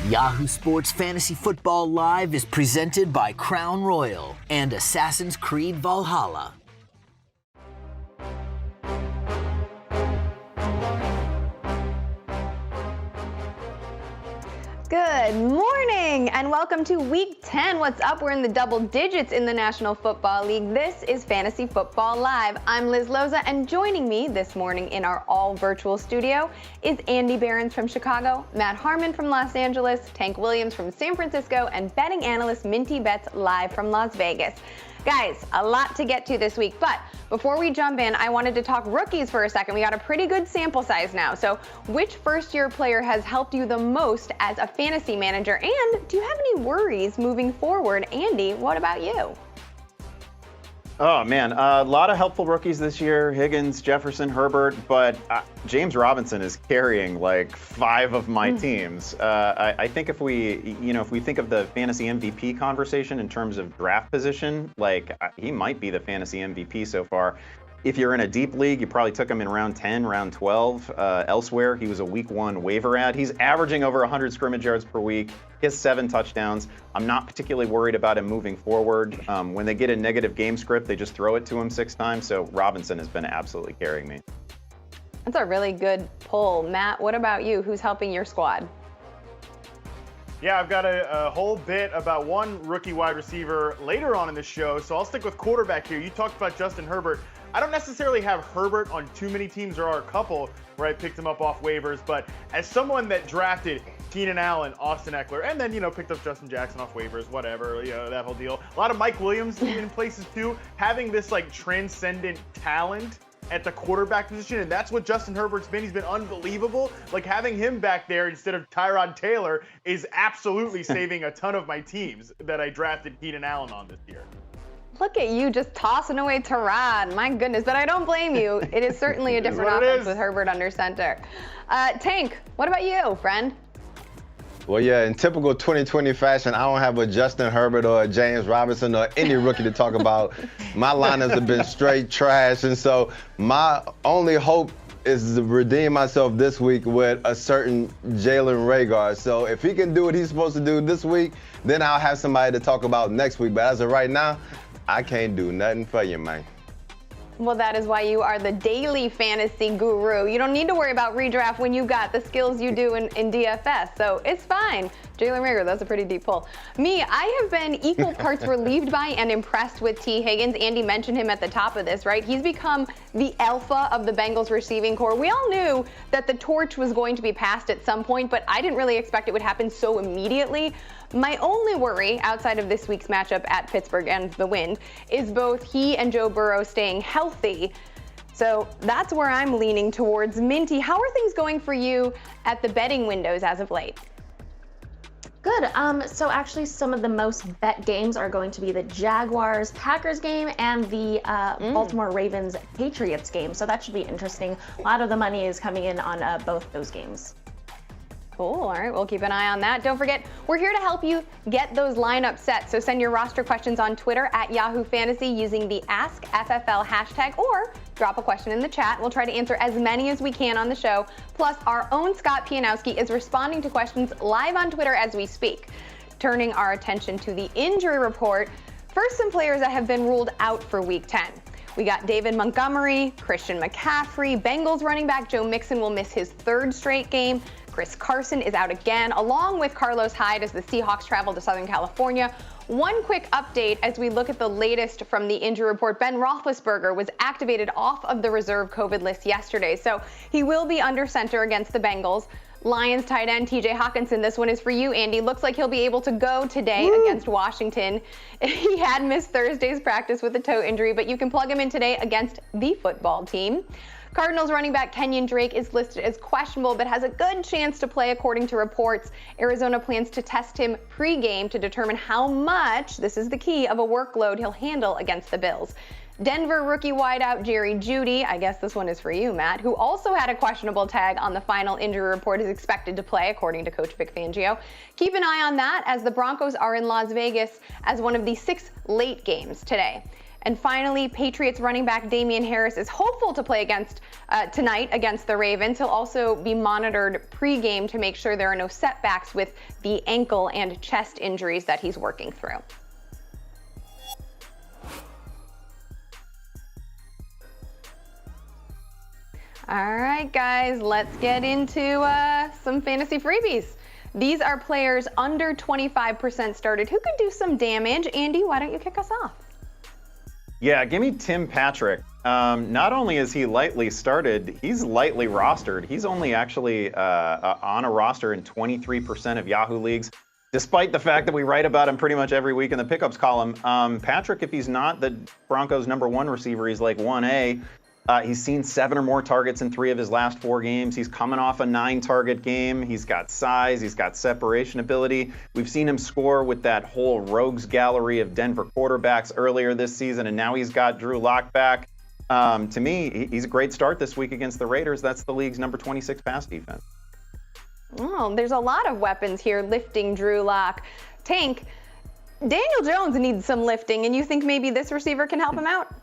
Yahoo Sports Fantasy Football Live is presented by Crown Royal and Assassin's Creed Valhalla. Good morning and welcome to Week 10. What's up? We're in the double digits in the National Football League. This is Fantasy Football Live. I'm Liz Loza, and joining me this morning in our all-virtual studio is Andy Behrens from Chicago, Matt Harmon from Los Angeles, Tank Williams from San Francisco, and betting analyst Minty Betts live from Las Vegas. Guys, a lot to get to this week, but before we jump in, I wanted to talk rookies for a second. We got a pretty good sample size now. So which first-year player has helped you the most as a fantasy manager? And do you have any worries moving forward? Andy, what about you? Oh, man, a lot of helpful rookies this year. Higgins, Jefferson, Herbert, but James Robinson is carrying like 5 of my teams. I think if we think of the fantasy MVP conversation in terms of draft position, like he might be the fantasy MVP so far. If you're in a deep league, you probably took him in round 10, round 12. Elsewhere, he was a week 1 waiver ad. He's averaging over 100 scrimmage yards per week. He has 7 touchdowns. I'm not particularly worried about him moving forward. When they get a negative game script, they just throw it to him 6 times. So Robinson has been absolutely carrying me. That's a really good pull. Matt, what about you? Who's helping your squad? Yeah, I've got a whole bit about one rookie wide receiver later on in the show, so I'll stick with quarterback here. You talked about Justin Herbert. I don't necessarily have Herbert on too many teams. There are a couple where I picked him up off waivers, but as someone that drafted Keenan Allen, Austin Eckler, and then, picked up Justin Jackson off waivers, whatever, that whole deal. A lot of Mike Williams in places too, having this like transcendent talent at the quarterback position, and that's what Justin Herbert's been. He's been unbelievable. Like, having him back there instead of Tyrod Taylor is absolutely saving a ton of my teams that I drafted Keenan Allen on this year. Look at you just tossing away Tyrod. My goodness, but I don't blame you. It is certainly a different offense with Herbert under center. Tank, what about you, friend? Well, yeah, in typical 2020 fashion, I don't have a Justin Herbert or a James Robinson or any rookie to talk about. My lineups have been straight trash, and so my only hope is to redeem myself this week with a certain Jalen Reagor. So if he can do what he's supposed to do this week, then I'll have somebody to talk about next week. But as of right now, I can't do nothing for you, man. Well, that is why you are the daily fantasy guru. You don't need to worry about redraft when you got the skills you do in DFS, so it's fine. Jalen Reagor, that's a pretty deep pull. Me, I have been equal parts relieved by and impressed with T. Higgins. Andy mentioned him at the top of this, right? He's become the alpha of the Bengals receiving corps. We all knew that the torch was going to be passed at some point, but I didn't really expect it would happen so immediately. My only worry outside of this week's matchup at Pittsburgh and the Wind is both he and Joe Burrow staying healthy. So that's where I'm leaning towards. Minty, how are things going for you at the betting windows as of late? Good. So actually some of the most bet games are going to be the Jaguars-Packers game and the Baltimore Ravens-Patriots game. So that should be interesting. A lot of the money is coming in on both those games. Cool. All right, we'll keep an eye on that. Don't forget, we're here to help you get those lineups set. So send your roster questions on Twitter at Yahoo Fantasy using the AskFFL hashtag, or drop a question in the chat. We'll try to answer as many as we can on the show. Plus, our own Scott Pianowski is responding to questions live on Twitter as we speak. Turning our attention to the injury report, first some players that have been ruled out for Week 10. We got David Montgomery, Christian McCaffrey, Bengals running back Joe Mixon will miss his 3rd straight game. Chris Carson is out again, along with Carlos Hyde as the Seahawks travel to Southern California. One quick update as we look at the latest from the injury report. Ben Roethlisberger was activated off of the reserve COVID list yesterday, so he will be under center against the Bengals. Lions tight end TJ Hawkinson, this one is for you, Andy. Looks like he'll be able to go today against Washington. He had missed Thursday's practice with a toe injury, but you can plug him in today against the football team. Cardinals running back Kenyon Drake is listed as questionable, but has a good chance to play according to reports. Arizona plans to test him pre-game to determine how much, this is the key, of a workload he'll handle against the Bills. Denver rookie wideout Jerry Jeudy, I guess this one is for you, Matt, who also had a questionable tag on the final injury report, is expected to play, according to Coach Vic Fangio. Keep an eye on that as the Broncos are in Las Vegas as one of the 6 late games today. And finally, Patriots running back Damian Harris is hopeful to play tonight against the Ravens. He'll also be monitored pre-game to make sure there are no setbacks with the ankle and chest injuries that he's working through. All right, guys, let's get into some fantasy freebies. These are players under 25% started who could do some damage. Andy, why don't you kick us off? Yeah, give me Tim Patrick. Not only is he lightly started, he's lightly rostered. He's only actually on a roster in 23% of Yahoo leagues, despite the fact that we write about him pretty much every week in the pickups column. Patrick, if he's not the Broncos' #1 receiver, he's like 1A. He's seen 7 or more targets in 3 of his last 4 games. He's coming off a 9-target game. He's got size. He's got separation ability. We've seen him score with that whole rogues gallery of Denver quarterbacks earlier this season, and now he's got Drew Lock back. To me, he's a great start this week against the Raiders. That's the league's number 26 pass defense. Oh, there's a lot of weapons here lifting Drew Lock. Tank, Daniel Jones needs some lifting, and you think maybe this receiver can help him out?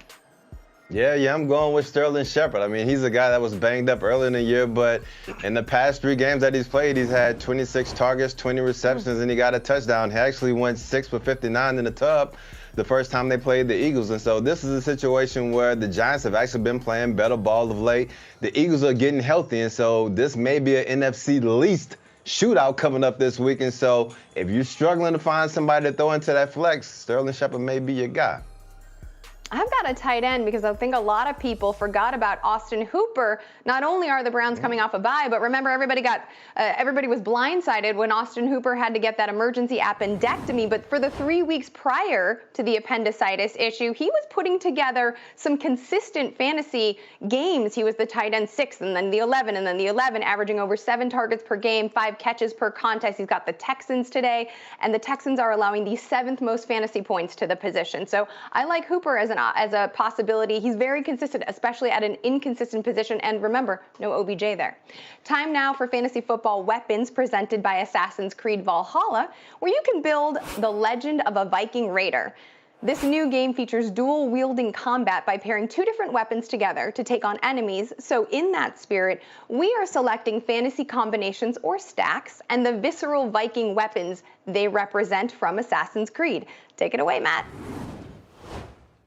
Yeah, I'm going with Sterling Shepard. I mean, he's a guy that was banged up early in the year, but in the past 3 games that he's played, he's had 26 targets, 20 receptions, and he got a touchdown. He actually went 6 for 59 in the tub the first time they played the Eagles. And so this is a situation where the Giants have actually been playing better ball of late. The Eagles are getting healthy, and so this may be an NFC least shootout coming up this week. And so if you're struggling to find somebody to throw into that flex, Sterling Shepard may be your guy. I've got a tight end because I think a lot of people forgot about Austin Hooper. Not only are the Browns coming off a bye, but remember everybody was blindsided when Austin Hooper had to get that emergency appendectomy. But for the 3 weeks prior to the appendicitis issue, he was putting together some consistent fantasy games. He was the tight end 6, and then the 11, and then the 11, averaging over 7 targets per game, 5 catches per contest. He's got the Texans today, and the Texans are allowing the 7th most fantasy points to the position. So I like Hooper as a possibility. He's very consistent, especially at an inconsistent position. And remember, no OBJ there. Time now for fantasy football weapons presented by Assassin's Creed Valhalla, where you can build the legend of a Viking Raider. This new game features dual-wielding combat by pairing 2 different weapons together to take on enemies. So in that spirit, we are selecting fantasy combinations or stacks and the visceral Viking weapons they represent from Assassin's Creed. Take it away, Matt.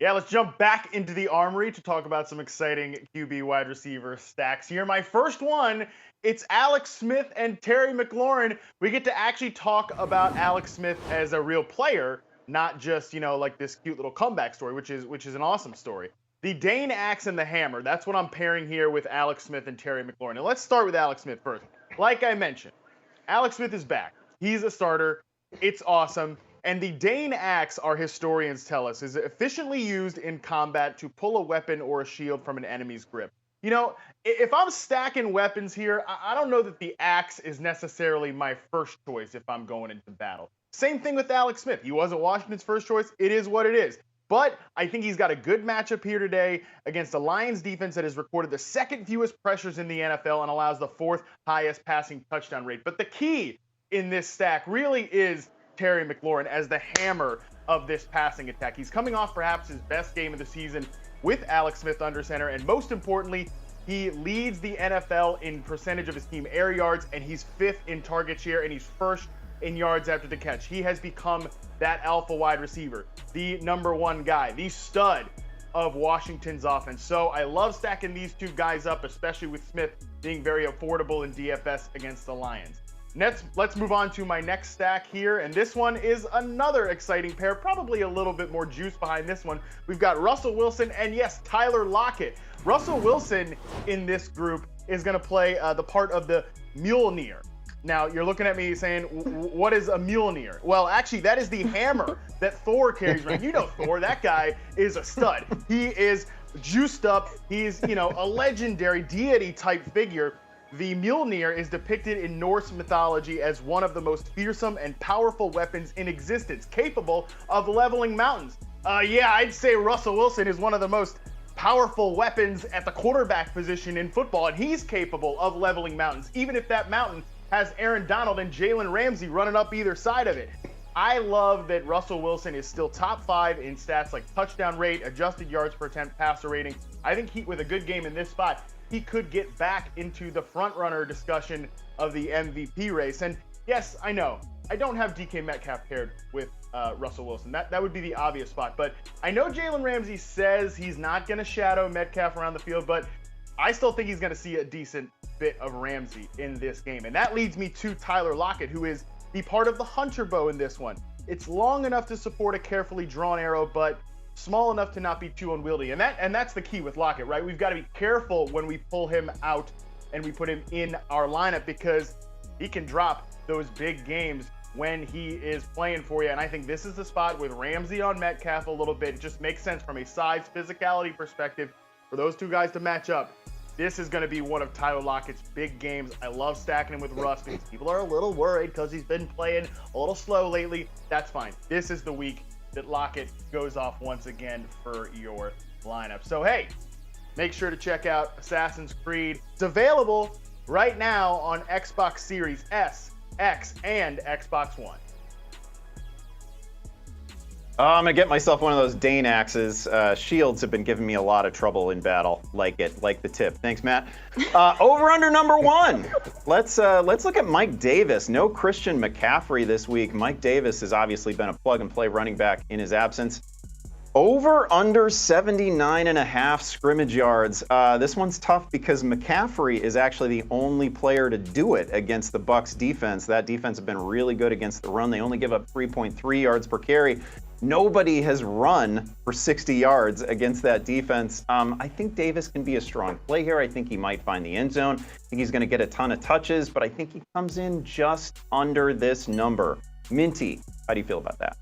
Yeah, let's jump back into the armory to talk about some exciting QB wide receiver stacks here. My first one, it's Alex Smith and Terry McLaurin. We get to actually talk about Alex Smith as a real player, not just, like this cute little comeback story, which is an awesome story. The Dane axe and the hammer, that's what I'm pairing here with Alex Smith and Terry McLaurin. And let's start with Alex Smith first. Like I mentioned, Alex Smith is back. He's a starter. It's awesome. And the Dane axe, our historians tell us, is efficiently used in combat to pull a weapon or a shield from an enemy's grip. If I'm stacking weapons here, I don't know that the axe is necessarily my first choice if I'm going into battle. Same thing with Alex Smith. He wasn't Washington's first choice. It is what it is. But I think he's got a good matchup here today against a Lions defense that has recorded the 2nd fewest pressures in the NFL and allows the 4th highest passing touchdown rate. But the key in this stack really is Terry McLaurin as the hammer of this passing attack. He's coming off perhaps his best game of the season with Alex Smith under center, and most importantly, he leads the NFL in percentage of his team air yards, and he's 5th in target share, and he's 1st in yards after the catch. He has become that alpha wide receiver, the #1 guy, the stud of Washington's offense. So I love stacking these 2 guys up, especially with Smith being very affordable in DFS against the Lions. Let's move on to my next stack here, and this one is another exciting pair, probably a little bit more juice behind this one. We've got Russell Wilson and, yes, Tyler Lockett. Russell Wilson in this group is going to play the part of the Mjolnir. Now, you're looking at me saying, what is a Mjolnir? Well, actually, that is the hammer that Thor carries around. You know Thor, that guy is a stud. He is juiced up. He's, a legendary deity-type figure. The Mjolnir is depicted in Norse mythology as one of the most fearsome and powerful weapons in existence, capable of leveling mountains. I'd say Russell Wilson is one of the most powerful weapons at the quarterback position in football, and he's capable of leveling mountains, even if that mountain has Aaron Donald and Jalen Ramsey running up either side of it. I love that Russell Wilson is still top 5 in stats like touchdown rate, adjusted yards per attempt, passer rating. I think with a good game in this spot, he could get back into the front runner discussion of the MVP race. And yes, I know, I don't have DK Metcalf paired with Russell Wilson. That would be the obvious spot. But I know Jalen Ramsey says he's not going to shadow Metcalf around the field, but I still think he's going to see a decent bit of Ramsey in this game. And that leads me to Tyler Lockett, who is the part of the hunter bow in this one. It's long enough to support a carefully drawn arrow, but small enough to not be too unwieldy. And that's the key with Lockett, right? We've got to be careful when we pull him out and we put him in our lineup, because he can drop those big games when he is playing for you. And I think this is the spot with Ramsey on Metcalf a little bit. It just makes sense from a size physicality perspective for those two guys to match up. This is going to be one of Tyler Lockett's big games. I love stacking him with Russ because people are a little worried because he's been playing a little slow lately. That's fine. This is the week that Lockett goes off once again for your lineup. So, hey, make sure to check out Assassin's Creed. It's available right now on Xbox Series S, X, and Xbox One. I'm going to get myself one of those Dane axes. Shields have been giving me a lot of trouble in battle. Like the tip. Thanks, Matt. Over under number 1. Let's look at Mike Davis. No Christian McCaffrey this week. Mike Davis has obviously been a plug-and-play running back in his absence. Over under 79.5 scrimmage yards. This one's tough because McCaffrey is actually the only player to do it against the Bucs defense. That defense has been really good against the run. They only give up 3.3 yards per carry. Nobody has run for 60 yards against that defense. I think Davis can be a strong play here. I think he might find the end zone. I think he's going to get a ton of touches, but I think he comes in just under this number. Minty, how do you feel about that?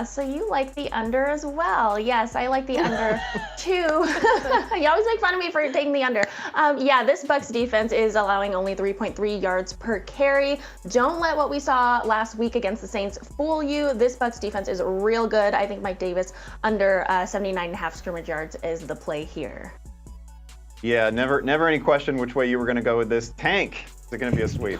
So you like the under as well. Yes, I like the under too. You always make fun of me for taking the under. Yeah, this Bucs defense is allowing only 3.3 yards per carry. Don't let what we saw last week against the Saints fool you. This Bucs defense is real good. I think Mike Davis under 79.5 scrimmage yards is the play here. Yeah, never any question which way you were going to go with this. Tank, is it going to be a sweep?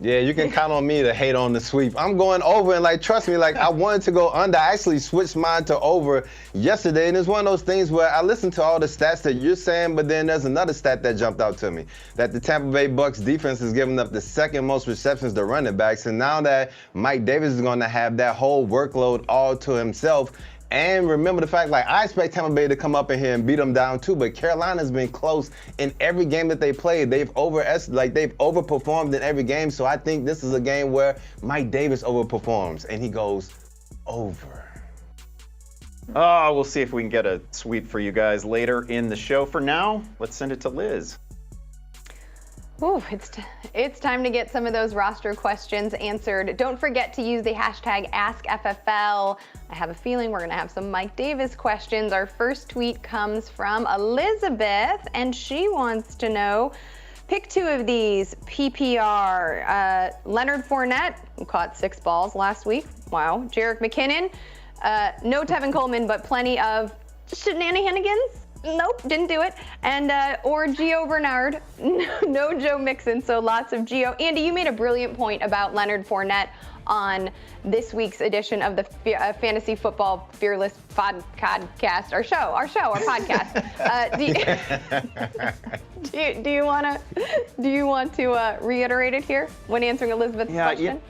Yeah, you can count on me to hate on the sweep. I'm going over, and trust me, I wanted to go under. I actually switched mine to over yesterday, and it's one of those things where I listened to all the stats that you're saying, but then there's another stat that jumped out to me, that the Tampa Bay Bucs defense has given up the second most receptions to running backs, and now that Mike Davis is going to have that whole workload all to himself. And remember the fact, I expect Tampa Bay to come up in here and beat them down too, but Carolina's been close in every game that they played. They've overperformed in every game, so I think this is a game where Mike Davis overperforms, and he goes over. Oh, we'll see if we can get a sweep for you guys later in the show. For now, let's send it to Liz. Ooh, it's time to get some of those roster questions answered. Don't forget to use the hashtag AskFFL. I have a feeling we're going to have some Mike Davis questions. Our first tweet comes from Elizabeth, and she wants to know, pick 2 of these. PPR, Leonard Fournette, who caught 6 balls last week. Wow. Jerick McKinnon, no Tevin Coleman, but plenty of shenanigans. Nope, didn't do it. And or Gio Bernard, no Joe Mixon, so lots of Gio. Andy, you made a brilliant point about Leonard Fournette on this week's edition of the Fantasy Football Fearless podcast, our podcast. Do you want to reiterate it here when answering Elizabeth's question?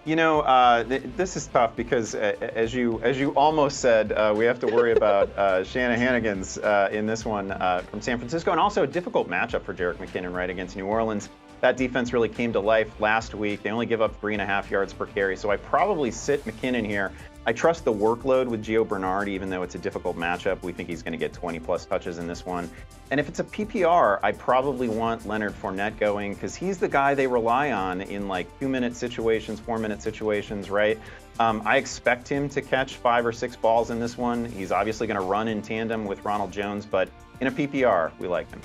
This is tough because, as you almost said, we have to worry about Shanahanigans in this one from San Francisco, and also a difficult matchup for Jerick McKinnon right against New Orleans. That defense really came to life last week. They only give up 3.5 yards per carry, so I probably sit McKinnon here. I trust the workload with Gio Bernard, even though it's a difficult matchup. We think he's going to get 20-plus touches in this one. And if it's a PPR, I probably want Leonard Fournette going because he's the guy they rely on in 2-minute situations, 4-minute situations, right? I expect him to catch 5 or 6 balls in this one. He's obviously going to run in tandem with Ronald Jones, but in a PPR, we like him.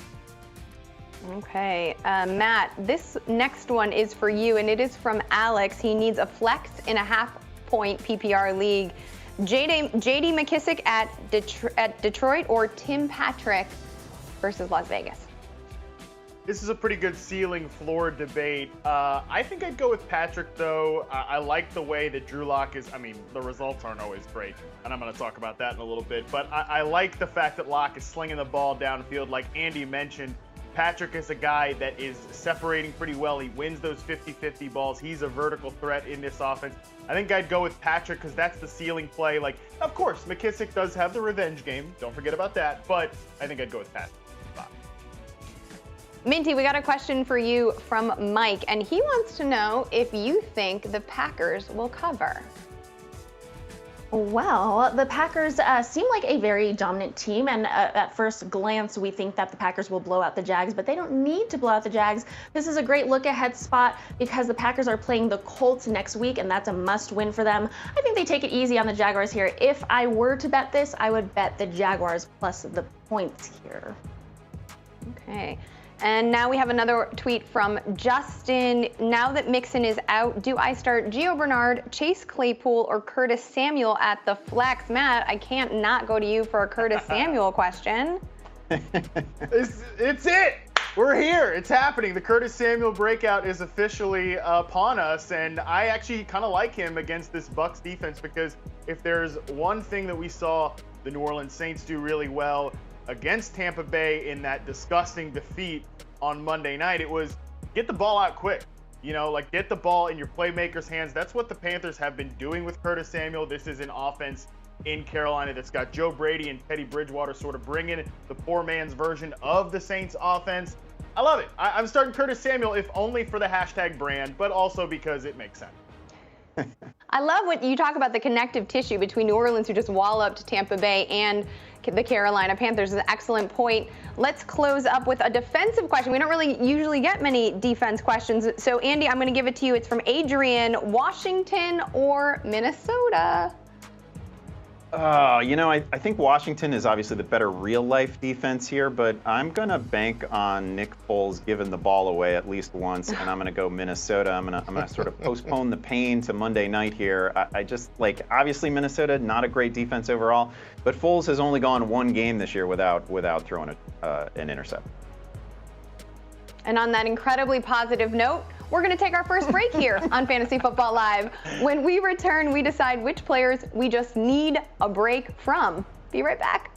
Okay, Matt, this next one is for you, and it is from Alex. He needs a flex in a half-point PPR league. J.D. McKissick at Detroit or Tim Patrick versus Las Vegas? This is a pretty good ceiling floor debate. I think I'd go with Patrick, though. I like the way that Drew Lock is. I mean, the results aren't always great, and I'm going to talk about that in a little bit. But I like the fact that Lock is slinging the ball downfield. Like Andy mentioned, Patrick is a guy that is separating pretty well. He wins those 50-50 balls. He's a vertical threat in this offense. I think I'd go with Patrick because that's the ceiling play. Like, of course, McKissick does have the revenge game. Don't forget about that. But I think I'd go with Patrick. Minty, we got a question for you from Mike, and he wants to know if you think the Packers will cover. Well, the Packers seem like a very dominant team, and at first glance, we think that the Packers will blow out the Jags, but they don't need to blow out the Jags. This is a great look-ahead spot because the Packers are playing the Colts next week, and that's a must-win for them. I think they take it easy on the Jaguars here. If I were to bet this, I would bet the Jaguars plus the points here. Okay. And now we have another tweet from Justin. Now that Mixon is out, do I start Gio Bernard, Chase Claypool, or Curtis Samuel at the flex? Matt, I can't not go to you for a Curtis Samuel question. It's it. We're here. It's happening. The Curtis Samuel breakout is officially upon us, and I actually kind of like him against this Bucs defense because if there's one thing that we saw the New Orleans Saints do really well against Tampa Bay in that disgusting defeat on Monday night, it was get the ball out quick. You know, like get the ball in your playmakers' hands. That's what the Panthers have been doing with Curtis Samuel. This is an offense in Carolina that's got Joe Brady and Teddy Bridgewater sort of bringing the poor man's version of the Saints offense. I love it. I'm starting Curtis Samuel, if only for the hashtag brand, but also because it makes sense. I love what you talk about, the connective tissue between New Orleans, who just walloped Tampa Bay, and the Carolina Panthers. Is an excellent point. Let's close up with a defensive question. We don't really usually get many defense questions. So, Andy, I'm going to give it to you. It's from Adrian. Washington or Minnesota? You know, I think Washington is obviously the better real-life defense here, but I'm going to bank on Nick Foles giving the ball away at least once, and I'm going to go Minnesota. I'm going to sort of postpone the pain to Monday night here. I just, like, obviously Minnesota, not a great defense overall, but Foles has only gone one game this year without throwing an intercept. And on that incredibly positive note, we're going to take our first break here on Fantasy Football Live. When we return, we decide which players we just need a break from. Be right back.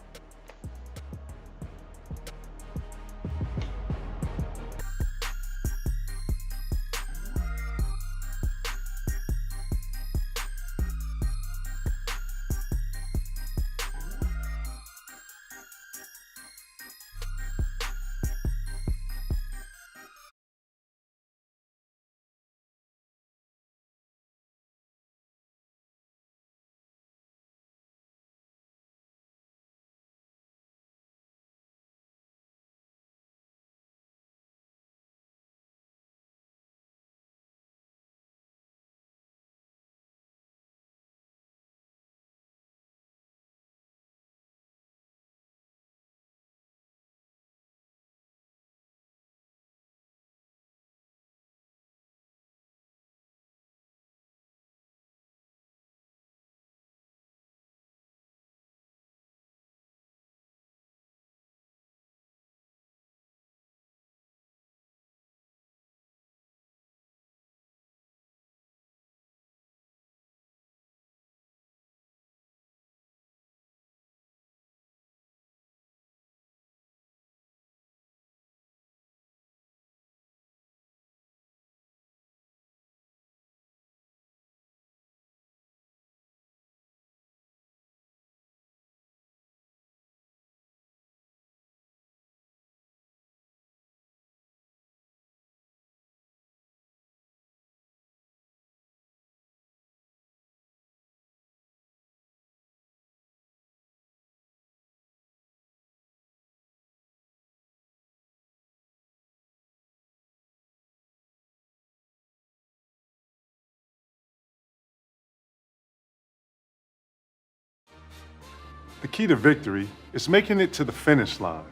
The key to victory is making it to the finish line.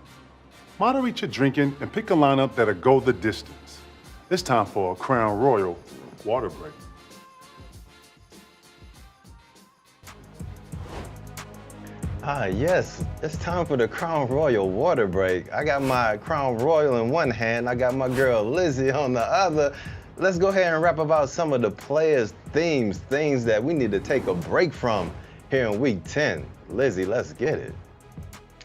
Moderate your drinking and pick a lineup that'll go the distance. It's time for a Crown Royal water break. Yes, it's time for the Crown Royal water break. I got my Crown Royal in one hand, I got my girl Lizzie on the other. Let's go ahead and rap about some of the players' themes, things that we need to take a break from here in week 10. Lizzie, let's get it.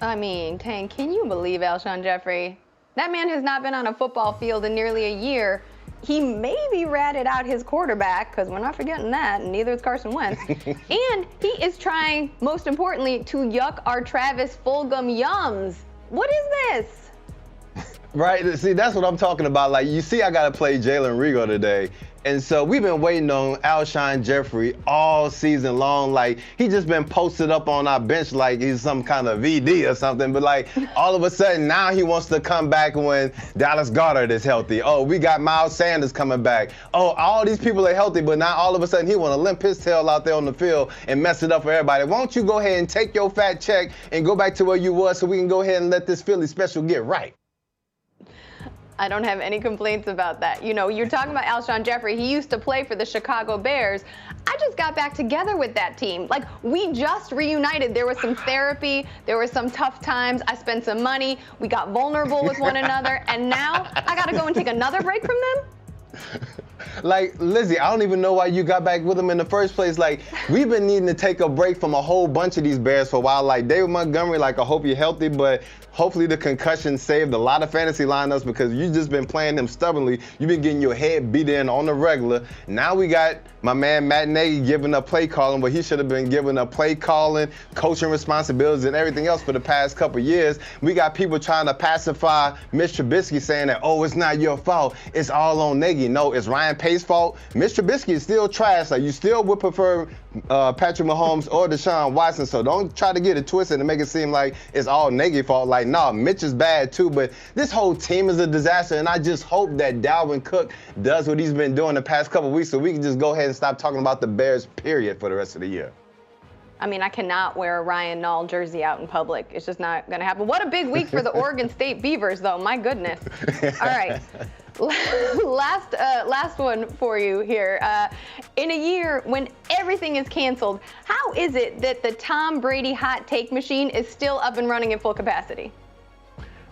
I mean, Tank, can you believe Alshon Jeffrey? That man has not been on a football field in nearly a year. He maybe ratted out his quarterback, because we're not forgetting that, and neither is Carson Wentz. And he is trying, most importantly, to yuck our Travis Fulgham yums. What is this? Right, see, that's what I'm talking about. Like, you see, I got to play Jalen Reagor today. And so we've been waiting on Alshon Jeffrey all season long. Like, he just been posted up on our bench like he's some kind of VD or something. But, like, all of a sudden, now he wants to come back when Dallas Goedert is healthy. Oh, we got Miles Sanders coming back. Oh, all these people are healthy, but now all of a sudden he want to limp his tail out there on the field and mess it up for everybody. Why don't you go ahead and take your fat check and go back to where you was so we can go ahead and let this Philly special get right? I don't have any complaints about that. You know, you're talking about Alshon Jeffrey. He used to play for the Chicago Bears. I just got back together with that team. Like, we just reunited. There was some therapy. There were some tough times. I spent some money. We got vulnerable with one another. And now I got to go and take another break from them? Like, Lizzie, I don't even know why you got back with him in the first place. Like, we've been needing to take a break from a whole bunch of these Bears for a while. Like, David Montgomery, like, I hope you're healthy, but hopefully the concussion saved a lot of fantasy lineups because you've just been playing him stubbornly. You've been getting your head beat in on the regular. Now we got my man Matt Nagy giving up play calling, but he should have been giving up play calling, coaching responsibilities, and everything else for the past couple years. We got people trying to pacify Mitch Trubisky saying that, oh, it's not your fault. It's all on Nagy. No, it's Ryan Pace's fault. Mitch Trubisky is still trash. Like, you still would prefer Patrick Mahomes or Deshaun Watson, so don't try to get it twisted and make it seem like it's all Nagy's fault. Like, no, Mitch is bad too, but this whole team is a disaster, and I just hope that Dalvin Cook does what he's been doing the past couple of weeks so we can just go ahead and stop talking about the Bears, period, for the rest of the year. I mean, I cannot wear a Ryan Nall jersey out in public. It's just not going to happen. What a big week for the Oregon State Beavers, though. My goodness. All right. Last one for you here. In a year when everything is canceled, how is it that the Tom Brady hot take machine is still up and running at full capacity?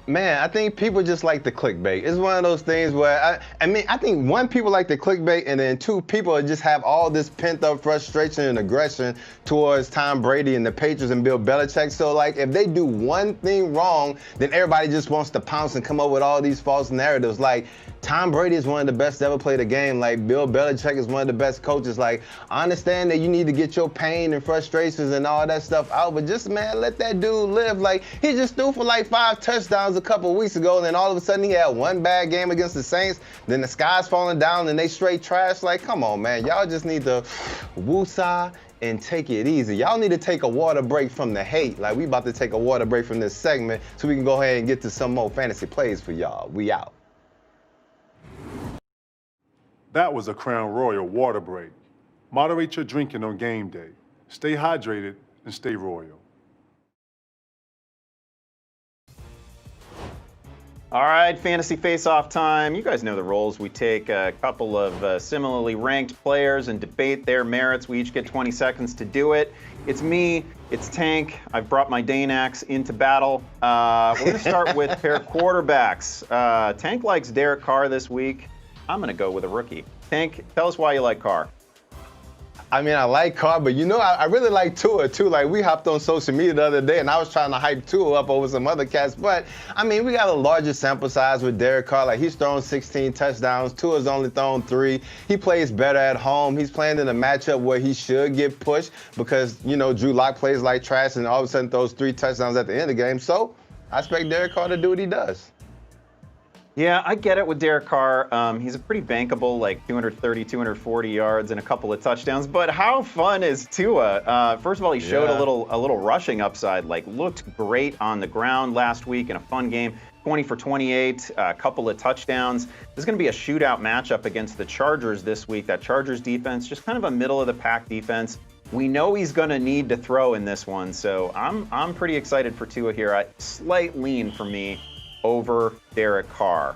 Man, I think people just like the clickbait. It's one of those things where, I think one, people like the clickbait, and then two, people just have all this pent-up frustration and aggression towards Tom Brady and the Patriots and Bill Belichick. So, like, if they do one thing wrong, then everybody just wants to pounce and come up with all these false narratives. Like, Tom Brady is one of the best to ever play the game. Like, Bill Belichick is one of the best coaches. Like, I understand that you need to get your pain and frustrations and all that stuff out, but just, man, let that dude live. Like, he just threw for like 5 touchdowns a couple of weeks ago, and then all of a sudden he had one bad game against the Saints. Then the sky's falling down and they straight trash. Like, come on, man. Y'all just need to woosah and take it easy. Y'all need to take a water break from the hate. Like, we about to take a water break from this segment so we can go ahead and get to some more fantasy plays for y'all. We out. That was a Crown Royal water break. Moderate your drinking on game day. Stay hydrated and stay royal. All right, fantasy face-off time. You guys know the roles. We take a couple of similarly ranked players and debate their merits. We each get 20 seconds to do it. It's me, it's Tank. I've brought my Danax into battle. We're going to start with pair quarterbacks. Tank likes Derek Carr this week. I'm going to go with a rookie. Tank, tell us why you like Carr. I mean, I like Carr, but you know, I really like Tua too. Like, we hopped on social media the other day, and I was trying to hype Tua up over some other cats. But I mean, we got a larger sample size with Derek Carr. Like, he's thrown 16 touchdowns. Tua's only thrown 3. He plays better at home. He's playing in a matchup where he should get pushed because, you know, Drew Lock plays like trash, and all of a sudden throws 3 touchdowns at the end of the game. So I expect Derek Carr to do what he does. Yeah, I get it with Derek Carr. He's a pretty bankable, like 230, 240 yards and a couple of touchdowns. But how fun is Tua? First of all, he showed a little rushing upside. Like, looked great on the ground last week in a fun game. 20 for 28, a couple of touchdowns. This is going to be a shootout matchup against the Chargers this week. That Chargers defense, just kind of a middle of the pack defense. We know he's going to need to throw in this one, so I'm pretty excited for Tua here. Slight lean for me over Derek Carr.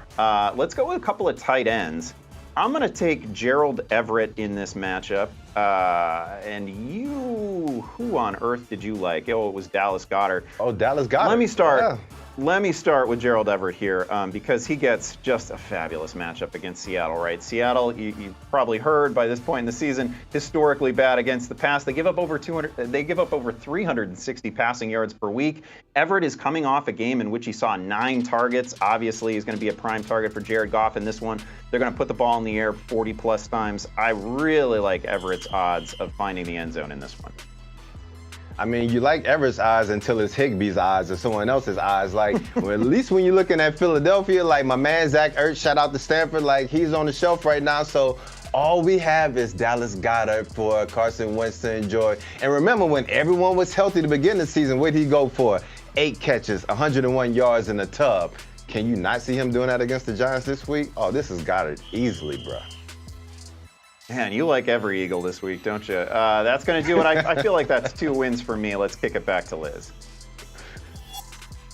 Let's go with a couple of tight ends. I'm going to take Gerald Everett in this matchup. And who on earth did you like? Oh, it was Dallas Goedert. Oh, Dallas Goedert. Let me start with Gerald Everett here because he gets just a fabulous matchup against Seattle, right? Seattle, you've probably heard by this point in the season, historically bad against the pass. They give up over 360 passing yards per week. Everett is coming off a game in which he saw 9 targets. Obviously, he's going to be a prime target for Jared Goff in this one. They're going to put the ball in the air 40-plus times. I really like Everett's odds of finding the end zone in this one. I mean, you like Everett's odds until it's Higbee's odds or someone else's odds. Like, well, at least when you're looking at Philadelphia, like my man Zach Ertz, shout out to Stanford, like he's on the shelf right now. So all we have is Dallas Goedert for Carson Wentz to enjoy. And remember when everyone was healthy to begin the season, what did he go for? 8 catches, 101 yards in the tub. Can you not see him doing that against the Giants this week? Oh, this is Goedert easily, bro. Man, you like every Eagle this week, don't you? That's going to do it. I feel like that's 2 wins for me. Let's kick it back to Liz.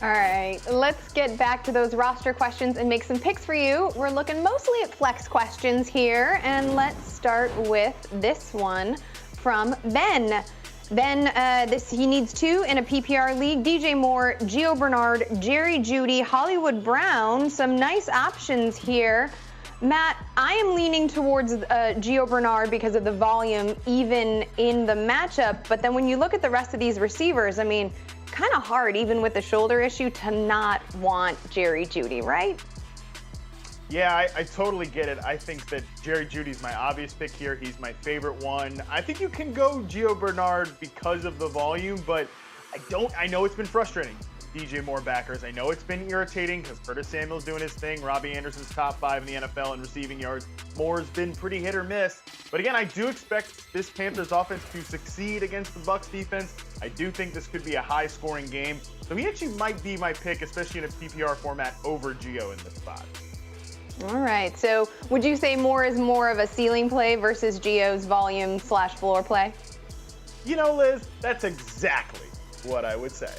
All right, let's get back to those roster questions and make some picks for you. We're looking mostly at flex questions here, and let's start with this one from Ben. Ben, he needs 2 in a PPR league. DJ Moore, Gio Bernard, Jerry Jeudy, Hollywood Brown. Some nice options here. Matt, I am leaning towards Gio Bernard because of the volume even in the matchup. But then when you look at the rest of these receivers, I mean, kind of hard, even with the shoulder issue, to not want Jerry Jeudy, right? Yeah, I totally get it. I think that Jerry Jeudy's my obvious pick here. He's my favorite one. I think you can go Gio Bernard because of the volume, but I know it's been frustrating. DJ Moore backers. I know it's been irritating because Curtis Samuel's doing his thing. Robbie Anderson's top 5 in the NFL in receiving yards. Moore's been pretty hit or miss. But again, I do expect this Panthers offense to succeed against the Bucs defense. I do think this could be a high-scoring game. So he actually might be my pick, especially in a PPR format, over Gio in this spot. All right. So would you say Moore is more of a ceiling play versus Gio's volume/floor play? You know, Liz, that's exactly what I would say.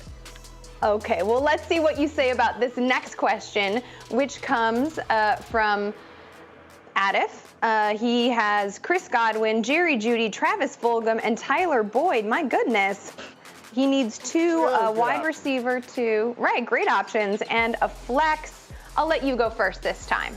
Okay, well, let's see what you say about this next question, which comes from Adif. He has Chris Godwin, Jerry Jeudy, Travis Fulgham, and Tyler Boyd. My goodness. He needs 2 wide receiver, 2. Right, great options, and a flex. I'll let you go first this time.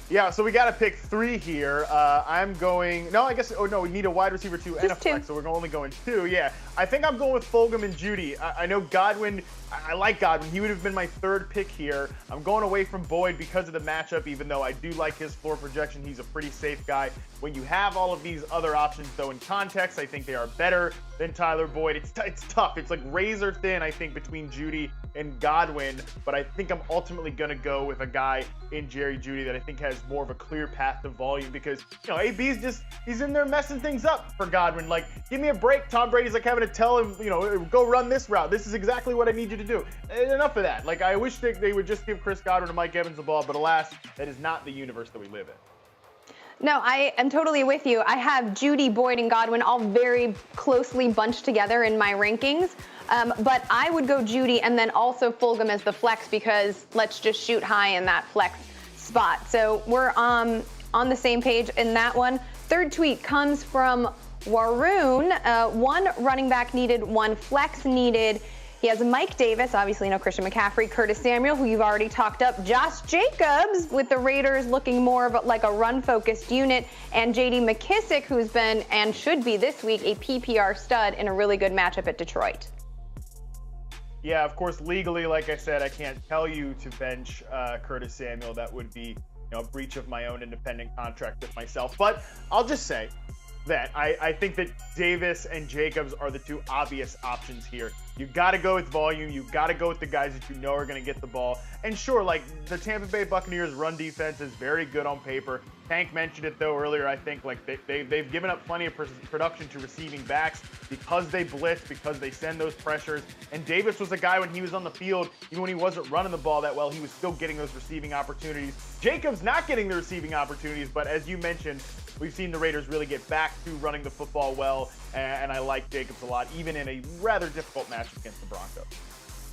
Yeah, so we got to pick 3 here. I'm going, we need a wide receiver 2 and a flex, so we're only going 2. Yeah, I think I'm going with Fulgham and Jeudy. I know Godwin, I like Godwin. He would have been my 3rd pick here. I'm going away from Boyd because of the matchup, even though I do like his floor projection. He's a pretty safe guy. When you have all of these other options, though, in context, I think they are better than Tyler Boyd. It's tough. It's like razor thin, I think, between Jeudy and Godwin, but I think I'm ultimately going to go with a guy in Jerry Jeudy that I think has more of a clear path to volume because, AB's he's in there messing things up for Godwin. Like, give me a break. Tom Brady's like having to tell him, go run this route. This is exactly what I need you to do. Enough of that. Like, I wish they would just give Chris Godwin and Mike Evans the ball, but alas, that is not the universe that we live in. No, I am totally with you. I have Jeudy, Boyd, and Godwin all very closely bunched together in my rankings. But I would go Jeudy and then also Fulgham as the flex because let's just shoot high in that flex spot. So we're on the same page in that one. 3rd tweet comes from Waroon. 1 running back needed, 1 flex needed. He has Mike Davis, obviously no Christian McCaffrey, Curtis Samuel, who you've already talked up, Josh Jacobs, with the Raiders looking more of like a run-focused unit, and J.D. McKissick, who's been and should be this week a PPR stud in a really good matchup at Detroit. Yeah, of course, legally, like I said, I can't tell you to bench Curtis Samuel. That would be a breach of my own independent contract with myself. But I'll just say that I think that Davis and Jacobs are the 2 obvious options here. You've got to go with volume. You've got to go with the guys that you know are going to get the ball. And sure, like the Tampa Bay Buccaneers run defense is very good on paper. Tank mentioned it, though, earlier. I think like they've given up plenty of production to receiving backs because they blitz, because they send those pressures. And Davis was a guy when he was on the field, even when he wasn't running the ball that well, he was still getting those receiving opportunities. Jacobs not getting the receiving opportunities, but as you mentioned, we've seen the Raiders really get back to running the football well, and I like Jacobs a lot, even in a rather difficult match against the Broncos.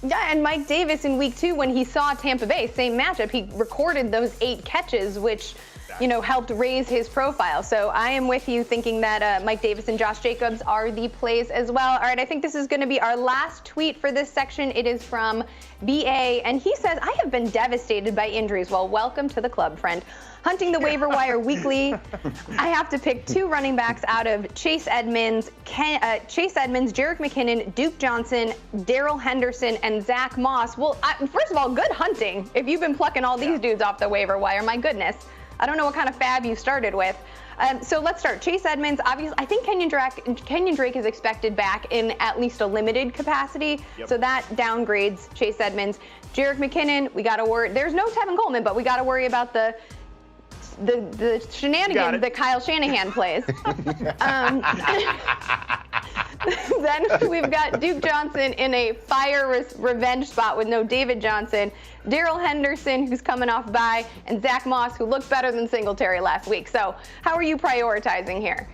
Yeah, and Mike Davis in week 2, when he saw Tampa Bay, same matchup, he recorded those 8 catches, which helped raise his profile. So I am with you thinking that Mike Davis and Josh Jacobs are the plays as well. All right, I think this is going to be our last tweet for this section. It is from BA, and he says, I have been devastated by injuries. Well, welcome to the club, friend. Hunting the waiver wire weekly, I have to pick 2 running backs out of Chase Edmonds, Jerick McKinnon, Duke Johnson, Darrell Henderson, and Zach Moss. Well, first of all, good hunting. If you've been plucking all these dudes off the waiver wire, my goodness. I don't know what kind of fab you started with. So let's start. Chase Edmonds, obviously, I think Kenyon Drake is expected back in at least a limited capacity. Yep. So that downgrades Chase Edmonds. Jerick McKinnon, we got to worry. There's no Tevin Coleman, but we got to worry about the shenanigans that Kyle Shanahan plays. Then we've got Duke Johnson in a fire revenge spot with no David Johnson, Darrell Henderson, who's coming off bye, and Zach Moss, who looked better than Singletary last week. So how are you prioritizing here?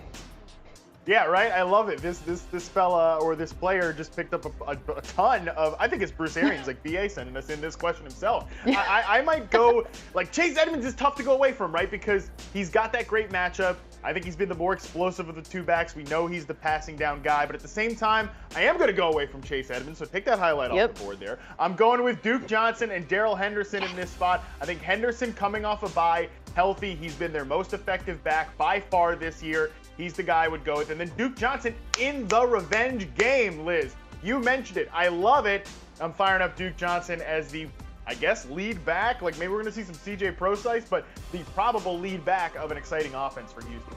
Yeah, right. I love it. This fella or this player just picked up a ton of. I think it's Bruce Arians, like BA sending us in this question himself. I might go like Chase Edmonds is tough to go away from, right? Because he's got that great matchup. I think he's been the more explosive of the 2 backs. We know he's the passing down guy, but at the same time, I am going to go away from Chase Edmonds. So take that highlight off the board there. I'm going with Duke Johnson and Darrell Henderson in this spot. I think Henderson coming off a bye, healthy. He's been their most effective back by far this year. He's the guy I would go with. And then Duke Johnson in the revenge game, Liz. You mentioned it. I love it. I'm firing up Duke Johnson as the, I guess, lead back. Like maybe we're going to see some CJ Procise, but the probable lead back of an exciting offense for Houston.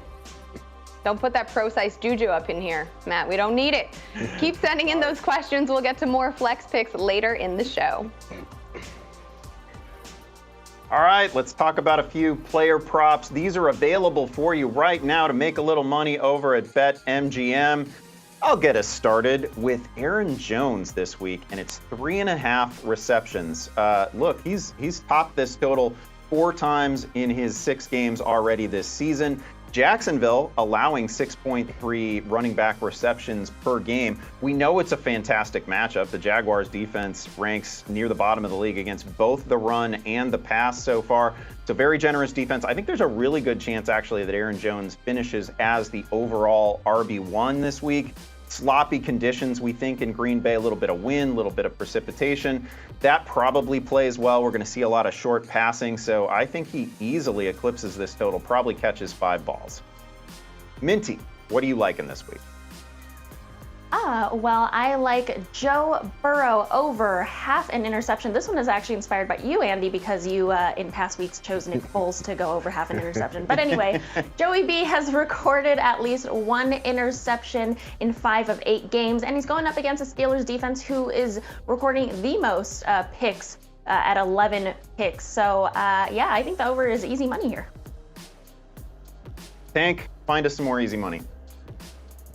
Don't put that Procise juju up in here, Matt. We don't need it. Keep sending in those questions. We'll get to more flex picks later in the show. All right, let's talk about a few player props. These are available for you right now to make a little money over at BetMGM. I'll get us started with Aaron Jones this week, and it's 3.5 receptions. Look, he's topped this total 4 times in his 6 games already this season. Jacksonville allowing 6.3 running back receptions per game. We know it's a fantastic matchup. The Jaguars defense ranks near the bottom of the league against both the run and the pass so far. It's a very generous defense. I think there's a really good chance actually that Aaron Jones finishes as the overall RB1 this week. Sloppy conditions, we think, in Green Bay, a little bit of wind, a little bit of precipitation. That probably plays well. We're going to see a lot of short passing, so I think he easily eclipses this total, probably catches 5 balls. Minty, what do you like in this week? Well, I like Joe Burrow over half an interception. This one is actually inspired by you, Andy, because you in past weeks chose Nick Foles to go over half an interception. But anyway, Joey B has recorded at least 1 interception in 5 of 8 games, and he's going up against a Steelers defense who is recording the most picks at 11 picks. So yeah, I think the over is easy money here. Tank, find us some more easy money.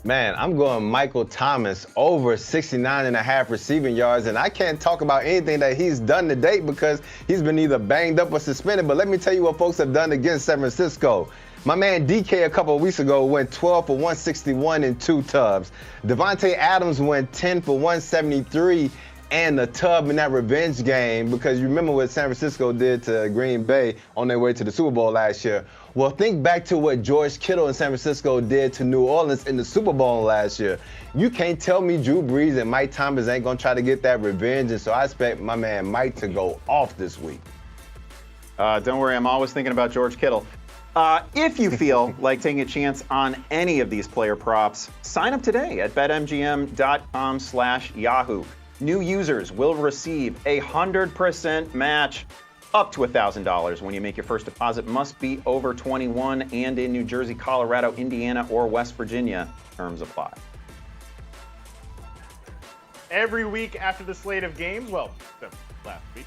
Man, I'm going Michael Thomas over 69.5 receiving yards, and I can't talk about anything that he's done to date because he's been either banged up or suspended, but let me tell you what folks have done against San Francisco. My man DK a couple of weeks ago went 12 for 161 in 2 tubs. Devontae Adams went 10 for 173 and a tub in that revenge game because you remember what San Francisco did to Green Bay on their way to the Super Bowl last year. Well, think back to what George Kittle in San Francisco did to New Orleans in the Super Bowl last year. You can't tell me Drew Brees and Mike Thomas ain't going to try to get that revenge, and so I expect my man Mike to go off this week. Don't worry, I'm always thinking about George Kittle. If you feel like taking a chance on any of these player props, sign up today at betmgm.com/Yahoo. New users will receive a 100% match up to $1,000 when you make your first deposit. Must be over 21 and in New Jersey, Colorado, Indiana, or West Virginia. Terms apply. Every week after the slate of games, well, last week,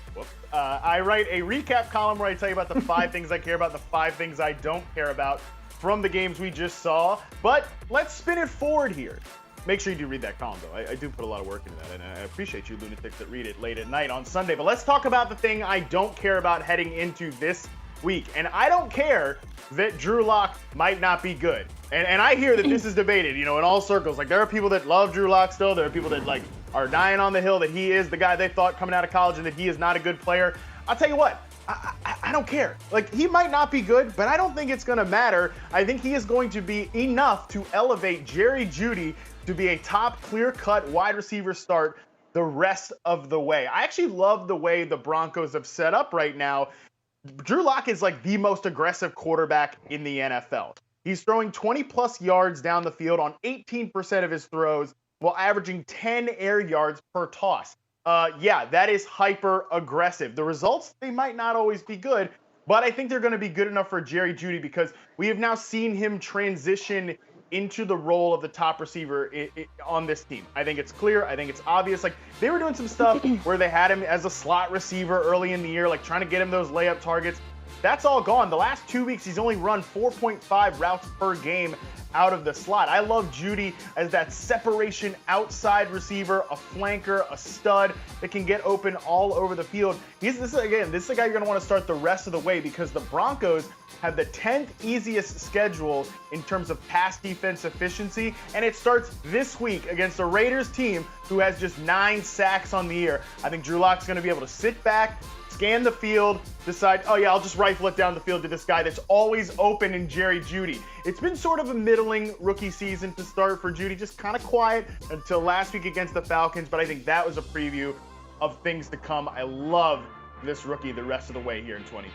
I write a recap column where I tell you about the 5 things I care about, the 5 things I don't care about from the games we just saw. But let's spin it forward here. Make sure you do read that column, though. I do put a lot of work into that, and I appreciate you lunatics that read it late at night on Sunday. But let's talk about the thing I don't care about heading into this week. And I don't care that Drew Lock might not be good. And I hear that this is debated, in all circles. Like, there are people that love Drew Lock still. There are people that, are dying on the hill that he is the guy they thought coming out of college and that he is not a good player. I'll tell you what. I don't care. Like, he might not be good, but I don't think it's going to matter. I think he is going to be enough to elevate Jerry Jeudy to be a top clear-cut wide receiver start the rest of the way. I actually love the way the Broncos have set up right now. Drew Lock is like the most aggressive quarterback in the NFL. He's throwing 20-plus yards down the field on 18% of his throws while averaging 10 air yards per toss. Yeah, that is hyper aggressive. The results, they might not always be good, but I think they're going to be good enough for Jerry Jeudy because we have now seen him transition into the role of the top receiver on this team. I think it's clear. I think it's obvious. Like, they were doing some stuff where they had him as a slot receiver early in the year, like trying to get him those layup targets. That's all gone. The last 2 weeks, he's only run 4.5 routes per game out of the slot. I love Jeudy as that separation outside receiver, a flanker, a stud that can get open all over the field. This is a guy you're going to want to start the rest of the way because the Broncos have the 10th easiest schedule in terms of pass defense efficiency, and it starts this week against a Raiders team who has just 9 sacks on the year. I think Drew Lock's going to be able to sit back, scan the field, decide, oh yeah, I'll just rifle it down the field to this guy that's always open in Jerry Jeudy. It's been sort of a middling rookie season to start for Jeudy, just kind of quiet until last week against the Falcons, but I think that was a preview of things to come. I love this rookie the rest of the way here in 2020.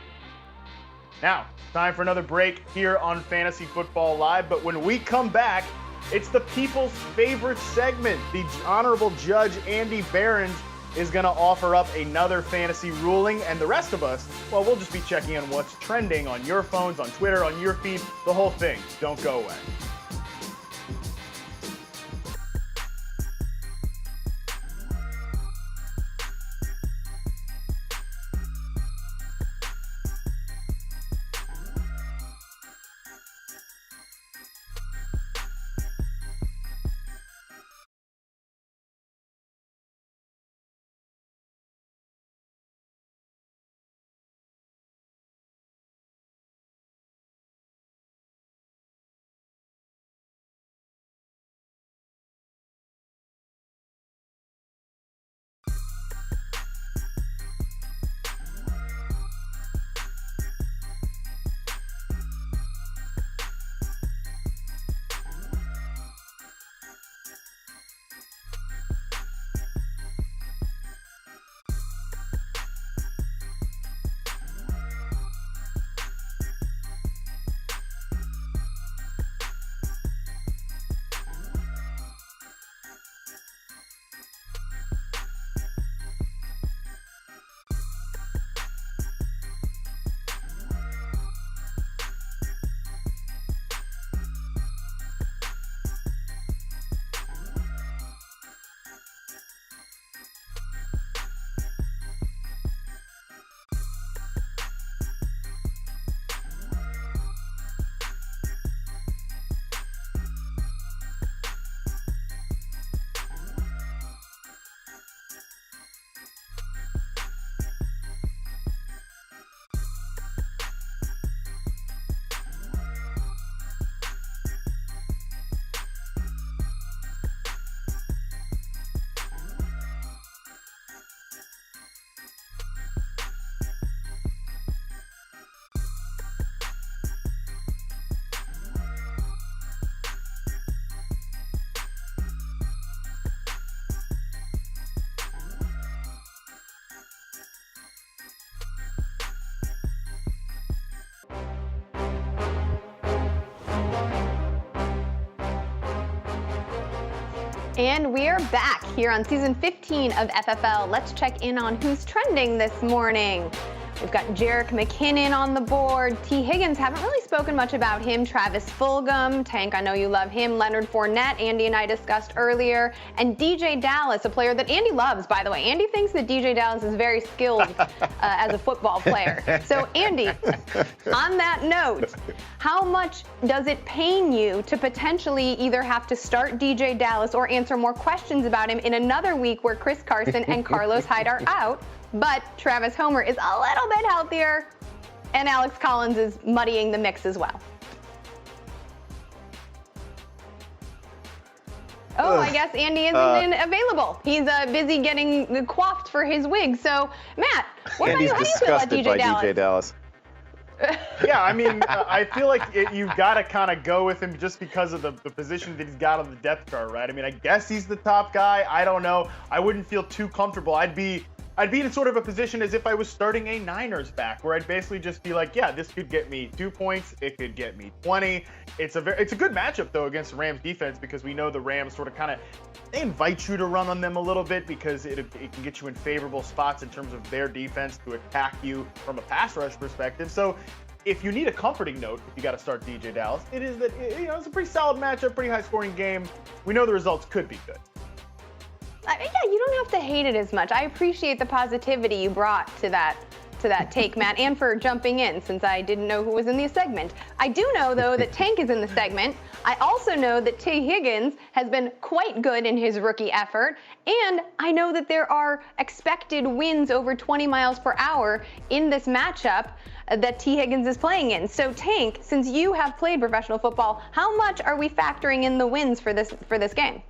Now, time for another break here on Fantasy Football Live, but when we come back, it's the people's favorite segment. The Honorable Judge Andy Behrens is going to offer up another fantasy ruling, and the rest of us, well, we'll just be checking on what's trending on your phones, on Twitter, on your feed, the whole thing. Don't go away. And we are back here on season 15 of FFL. Let's check in on who's trending this morning. We've got Jerick McKinnon on the board. T. Higgins, haven't really spoken much about him. Travis Fulgham, Tank, I know you love him. Leonard Fournette, Andy and I discussed earlier. And DJ Dallas, a player that Andy loves, by the way. Andy thinks that DJ Dallas is very skilled as a football player. So, Andy, on that note, how much does it pain you to potentially either have to start DJ Dallas or answer more questions about him in another week where Chris Carson and Carlos Hyde are out? But Travis Homer is a little bit healthier, and Alex Collins is muddying the mix as well. Oh, I guess Andy isn't available. He's busy getting coiffed for his wig. So, Matt, What Andy's how do you feel about disgusted by DJ Dallas. Yeah, I mean, I feel like you've got to kind of go with him just because of the position that he's got on the depth chart, right? I mean, I guess he's the top guy. I don't know. I wouldn't feel too comfortable. I'd be in sort of a position as if I was starting a Niners back, where I'd basically just be like, yeah, this could get me 2 points. It could get me 20. It's a good matchup, though, against the Rams defense, because we know the Rams sort of they invite you to run on them a little bit because it can get you in favorable spots in terms of their defense to attack you from a pass rush perspective. So if you need a comforting note, if you got to start DJ Dallas, it is that, it's a pretty solid matchup, pretty high scoring game. We know the results could be good. Yeah, you don't have to hate it as much. I appreciate the positivity you brought to that take, Matt, and for jumping in, since I didn't know who was in the segment. I do know, though, that Tank is in the segment. I also know that T. Higgins has been quite good in his rookie effort, and I know that there are expected wins over 20 miles per hour in this matchup that T. Higgins is playing in. So, Tank, since you have played professional football, how much are we factoring in the wins for this game?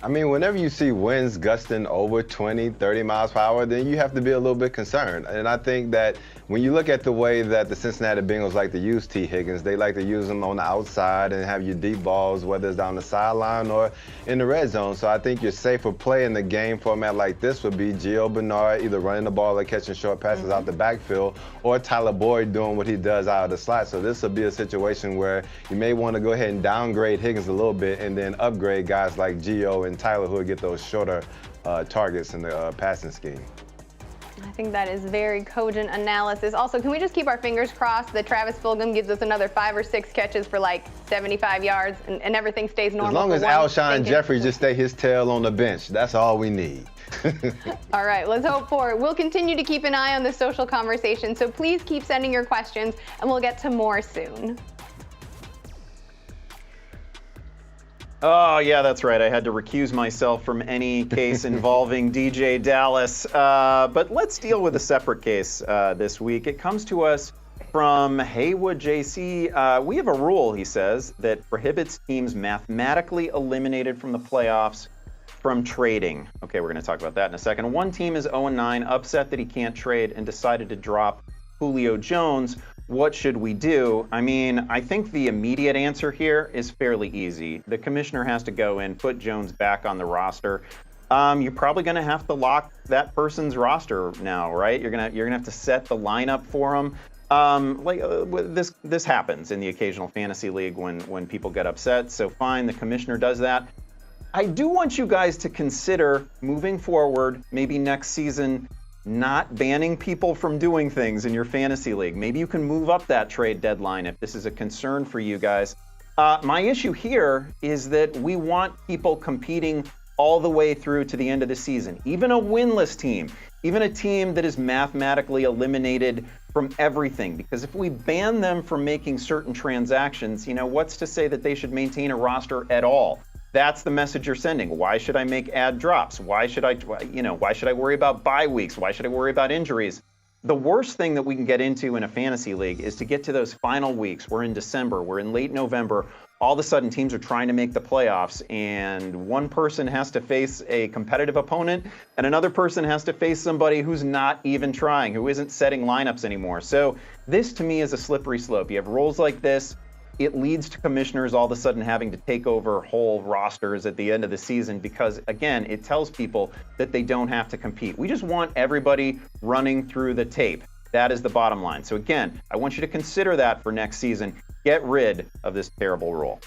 I mean, whenever you see winds gusting over 20, 30 miles per hour, then you have to be a little bit concerned. And I think that when you look at the way that the Cincinnati Bengals like to use T. Higgins, they like to use him on the outside and have your deep balls, whether it's down the sideline or in the red zone. So I think your safer play in the game format like this would be Gio Bernard either running the ball or catching short passes out the backfield, or Tyler Boyd doing what he does out of the slot. So this will be a situation where you may want to go ahead and downgrade Higgins a little bit and then upgrade guys like Gio and Tyler, who will get those shorter targets in the passing scheme. I think that is very cogent analysis. Also, can we just keep our fingers crossed that Travis Fulgham gives us another 5 or 6 catches for like 75 yards and everything stays normal? As long as Alshon Jeffrey just stay his tail on the bench, that's all we need. All right, let's hope for it. We'll continue to keep an eye on the social conversation, so please keep sending your questions, and we'll get to more soon. Oh, yeah, that's right. I had to recuse myself from any case involving DJ Dallas. But let's deal with a separate case this week. It comes to us from Haywood JC. We have a rule, he says, that prohibits teams mathematically eliminated from the playoffs from trading. Okay, we're going to talk about that in a second. One team is 0-9, upset that he can't trade, and decided to drop Julio Jones. What should we do? I mean, I think the immediate answer here is fairly easy. The commissioner has to go in, put Jones back on the roster. You're probably going to have to lock that person's roster now, right? You're gonna have to set the lineup for him. This happens in the occasional fantasy league when people get upset. So fine, the commissioner does that. I do want you guys to consider moving forward, maybe next season, not banning people from doing things in your fantasy league. Maybe you can move up that trade deadline if this is a concern for you guys. My issue here is that we want people competing all the way through to the end of the season. Even a winless team, even a team that is mathematically eliminated from everything. Because if we ban them from making certain transactions, what's to say that they should maintain a roster at all? That's the message you're sending. Why should I make ad drops? Why should I worry about bye weeks? Why should I worry about injuries? The worst thing that we can get into in a fantasy league is to get to those final weeks. We're in December, we're in late November. All of a sudden, teams are trying to make the playoffs, and one person has to face a competitive opponent, and another person has to face somebody who's not even trying, who isn't setting lineups anymore. So this, to me, is a slippery slope. You have rules like this. It leads to commissioners all of a sudden having to take over whole rosters at the end of the season because, again, it tells people that they don't have to compete. We just want everybody running through the tape. That is the bottom line. So, again, I want you to consider that for next season. Get rid of this terrible rule.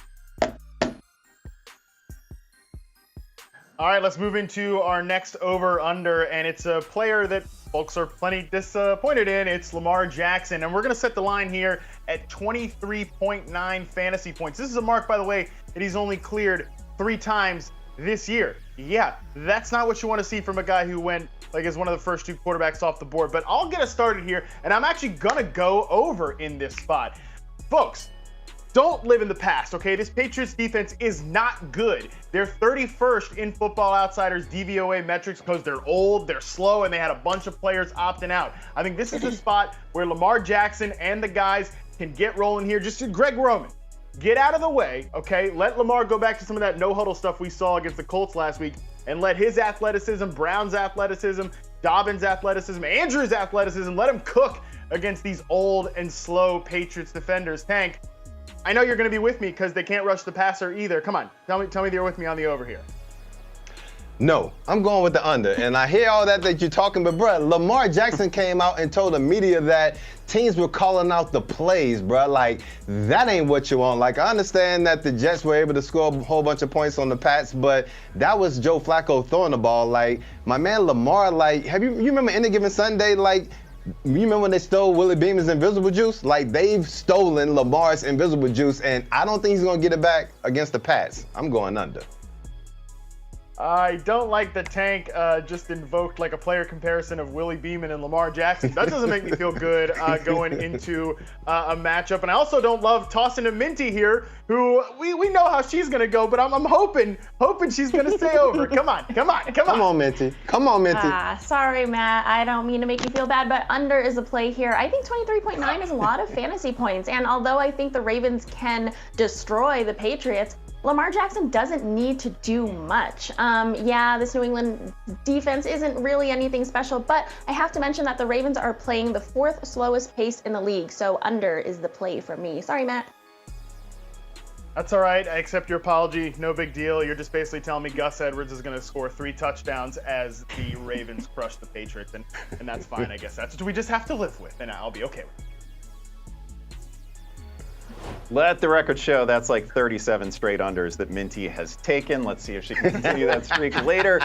All right, let's move into our next over-under, and it's a player that folks are plenty disappointed in. It's Lamar Jackson, and we're going to set the line here at 23.9 fantasy points. This is a mark, by the way, that he's only cleared 3 times this year. Yeah, that's not what you want to see from a guy who went as one of the first 2 quarterbacks off the board, but I'll get us started here, and I'm actually going to go over in this spot. Folks, don't live in the past, okay? This Patriots defense is not good. They're 31st in Football Outsiders DVOA metrics because they're old, they're slow, and they had a bunch of players opting out. I think this is the spot where Lamar Jackson and the guys can get rolling here. Just Greg Roman, get out of the way, okay? Let Lamar go back to some of that no-huddle stuff we saw against the Colts last week and let his athleticism, Brown's athleticism, Dobbins' athleticism, Andrews' athleticism. Let him cook against these old and slow Patriots defenders. Tank, I know you're going to be with me because they can't rush the passer either. Come on, tell me you're with me on the over here. No, I'm going with the under. And I hear all that you're talking, but bruh, Lamar Jackson came out and told the media that teams were calling out the plays, bruh. Like, that ain't what you want. Like, I understand that the Jets were able to score a whole bunch of points on the Pats, but that was Joe Flacco throwing the ball. Like, my man Lamar, like, you remember Any Given Sunday, like, you remember when they stole Willie Beeman's invisible juice? Like, they've stolen Lamar's invisible juice, and I don't think he's going to get it back against the Pats. I'm going under. I don't like the Tank just invoked like a player comparison of Willie Beeman and Lamar Jackson. That doesn't make me feel good going into a matchup. And I also don't love tossing to Minty here, who we know how she's going to go, but I'm hoping she's going to stay over. Come on. Come on, Minty. Come on, Minty. Sorry, Matt. I don't mean to make you feel bad, but under is a play here. I think 23.9 is a lot of fantasy points. And although I think the Ravens can destroy the Patriots, Lamar Jackson doesn't need to do much. Yeah, this New England defense isn't really anything special, but I have to mention that the Ravens are playing the 4th slowest pace in the league, so under is the play for me. Sorry, Matt. That's all right. I accept your apology. No big deal. You're just basically telling me Gus Edwards is going to score 3 touchdowns as the Ravens crush the Patriots, and that's fine. I guess that's what we just have to live with, and I'll be okay with it. Let the record show that's like 37 straight unders that Minty has taken. Let's see if she can continue that streak later.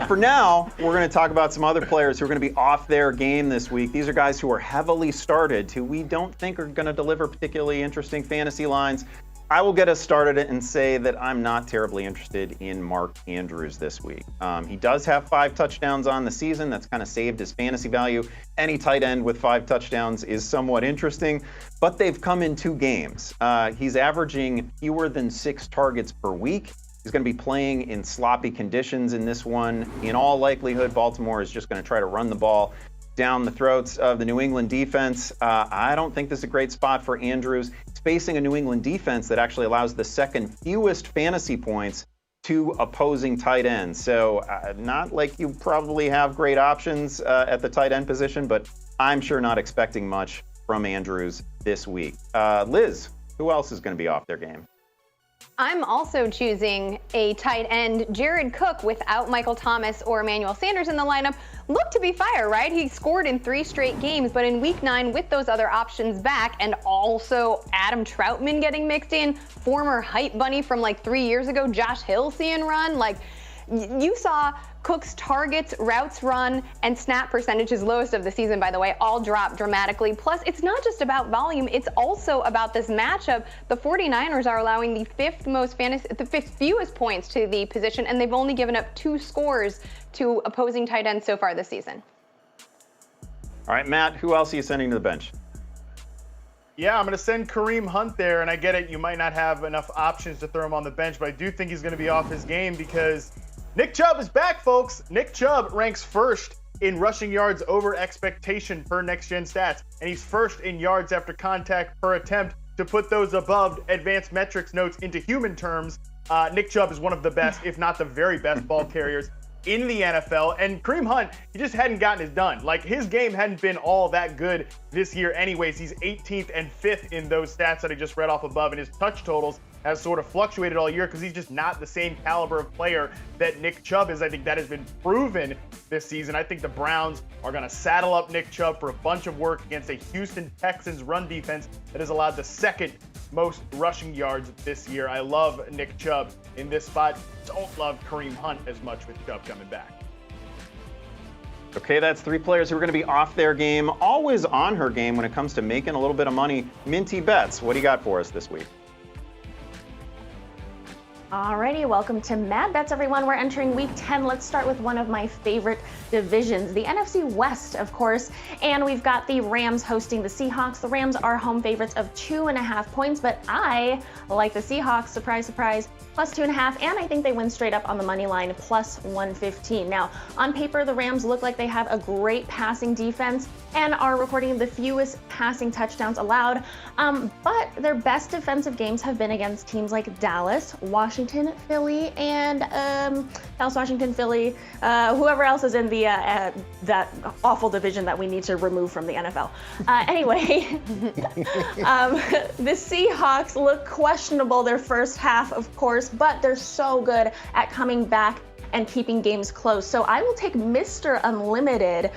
For now, we're going to talk about some other players who are going to be off their game this week. These are guys who are heavily started, who we don't think are going to deliver particularly interesting fantasy lines. I will get us started and say that I'm not terribly interested in Mark Andrews this week. He does have 5 touchdowns on the season. That's kind of saved his fantasy value. Any tight end with 5 touchdowns is somewhat interesting, but they've come in 2 games. He's averaging fewer than 6 targets per week. He's going to be playing in sloppy conditions in this one. In all likelihood, Baltimore is just going to try to run the ball down the throats of the New England defense. I don't think this is a great spot for Andrews. He's facing a New England defense that actually allows the 2nd fewest fantasy points to opposing tight ends. So not like you probably have great options at the tight end position, but I'm sure not expecting much from Andrews this week. Liz, who else is going to be off their game? I'm also choosing a tight end. Jared Cook, without Michael Thomas or Emmanuel Sanders in the lineup, looked to be fire, right? He scored in 3 straight games, but in week 9 with those other options back and also Adam Troutman getting mixed in, former hype bunny from like 3 years ago, Josh Hill seeing run, like you saw Cook's targets, routes run, and snap percentage, his lowest of the season, by the way, all drop dramatically. Plus, it's not just about volume, it's also about this matchup. The 49ers are allowing the 5th fewest points to the position, and they've only given up 2 scores to opposing tight ends so far this season. All right, Matt, who else are you sending to the bench? Yeah, I'm going to send Kareem Hunt there, and I get it, you might not have enough options to throw him on the bench, but I do think he's going to be off his game because Nick Chubb is back, folks. Nick Chubb ranks 1st in rushing yards over expectation per Next Gen Stats, and he's 1st in yards after contact per attempt. To put those above advanced metrics notes into human terms, Nick Chubb is one of the best, if not the very best ball carriers in the NFL. And Kareem Hunt, he just hadn't gotten it done. Like, his game hadn't been all that good this year anyways. He's 18th and 5th in those stats that I just read off above, and his touch totals has sort of fluctuated all year because he's just not the same caliber of player that Nick Chubb is. I think that has been proven this season. I think the Browns are going to saddle up Nick Chubb for a bunch of work against a Houston Texans run defense that has allowed the 2nd most rushing yards this year. I love Nick Chubb in this spot. Don't love Kareem Hunt as much with Chubb coming back. Okay, that's 3 players who are going to be off their game, always on her game when it comes to making a little bit of money. Minty Bets, what do you got for us this week? Alrighty, welcome to Mad Bets, everyone. We're entering week 10. Let's start with one of my favorite divisions, the NFC West, of course. And we've got the Rams hosting the Seahawks. The Rams are home favorites of 2.5 points, but I like the Seahawks, surprise, surprise, plus 2.5. And I think they win straight up on the money line, plus 115. Now, on paper, the Rams look like they have a great passing defense. and are recording the fewest passing touchdowns allowed. But their best defensive games have been against teams like Dallas, Washington, Philly, and whoever else is in the that awful division that we need to remove from the NFL. Anyway, the Seahawks look questionable their first half, of course, but they're so good at coming back and keeping games close. So I will take Mr. Unlimited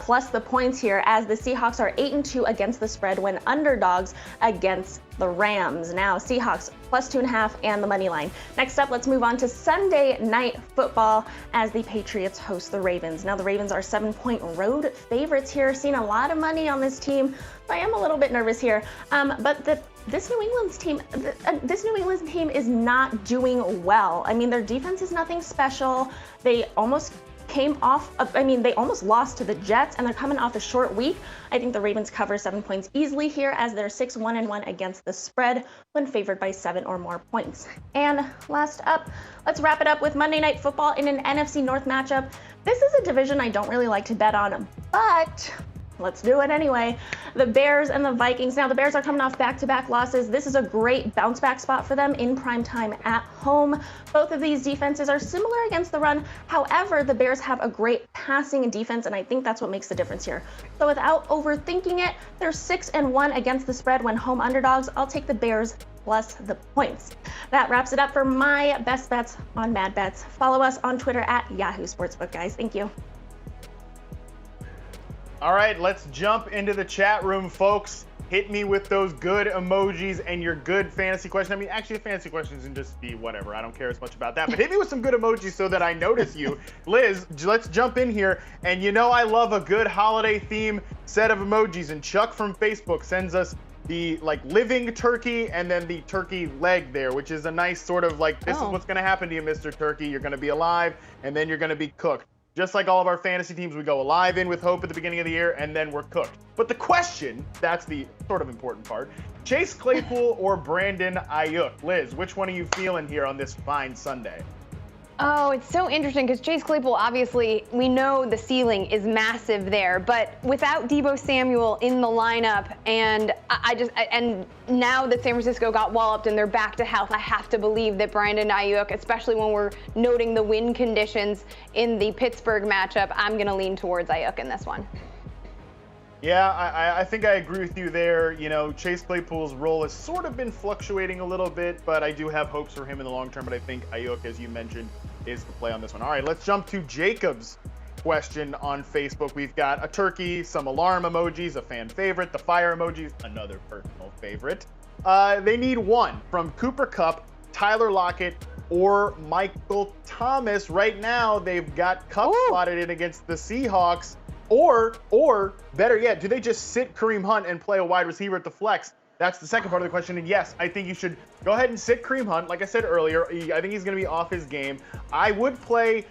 plus the points here, as the Seahawks are 8-2 against the spread when underdogs against the Rams. Now Seahawks plus 2.5 and the money line. Next up, let's move on to Sunday Night Football as the Patriots host the Ravens. Now the Ravens are 7-point road favorites here. Seen a lot of money on this team. I am a little bit nervous here, but this New England team is not doing well. I mean, their defense is nothing special. They almost they almost lost to the Jets, and they're coming off a short week. I think the Ravens cover 7 points easily here, as they're 6-1-1 against the spread when favored by 7 or more points. And last up, let's wrap it up with Monday Night Football in an NFC North matchup. This is a division I don't really like to bet on, but let's do it anyway. The Bears and the Vikings. Now the Bears are coming off back-to-back losses. This is a great bounce-back spot for them in prime time at home. Both of these defenses are similar against the run. However, the Bears have a great passing defense, and I think that's what makes the difference here. So without overthinking it, they're 6-1 against the spread when home underdogs. I'll take the Bears plus the points. That wraps it up for my best bets on Mad Bets. Follow us on Twitter at Yahoo Sportsbook, guys. Thank you. All right, let's jump into the chat room, folks. Hit me with those good emojis and your good fantasy question. I mean, actually, the fantasy questions can just be whatever. I don't care as much about that. But hit me with some good emojis so that I notice you. Liz, let's jump in here. And you know I love a good holiday theme set of emojis. And Chuck from Facebook sends us the living turkey and then the turkey leg there, which is a nice sort of this is what's going to happen to you, Mr. Turkey. You're going to be alive and then you're going to be cooked. Just like all of our fantasy teams, we go alive in with hope at the beginning of the year, and then we're cooked. But the question, that's the sort of important part, Chase Claypool or Brandon Ayuk? Liz, which one are you feeling here on this fine Sunday? Oh, it's so interesting because Chase Claypool, obviously, we know the ceiling is massive there, but without Deebo Samuel in the lineup, and and now that San Francisco got walloped and they're back to health, I have to believe that Brandon Ayuk, especially when we're noting the win conditions in the Pittsburgh matchup, I'm going to lean towards Ayuk in this one. Yeah, I think I agree with you there. You know, Chase Claypool's role has sort of been fluctuating a little bit, but I do have hopes for him in the long term. But I think Ayuk, as you mentioned, is the play on this one. All right, let's jump to Jacob's question on Facebook. We've got a turkey, some alarm emojis, a fan favorite, the fire emojis, another personal favorite. They need one from Cooper Kupp, Tyler Lockett, or Michael Thomas. Right now, they've got Kupp slotted in against the Seahawks. Or better yet, do they just sit Kareem Hunt and play a wide receiver at the flex? That's the second part of the question. And yes, I think you should go ahead and sit Kareem Hunt. Like I said earlier, I think he's going to be off his game. I would play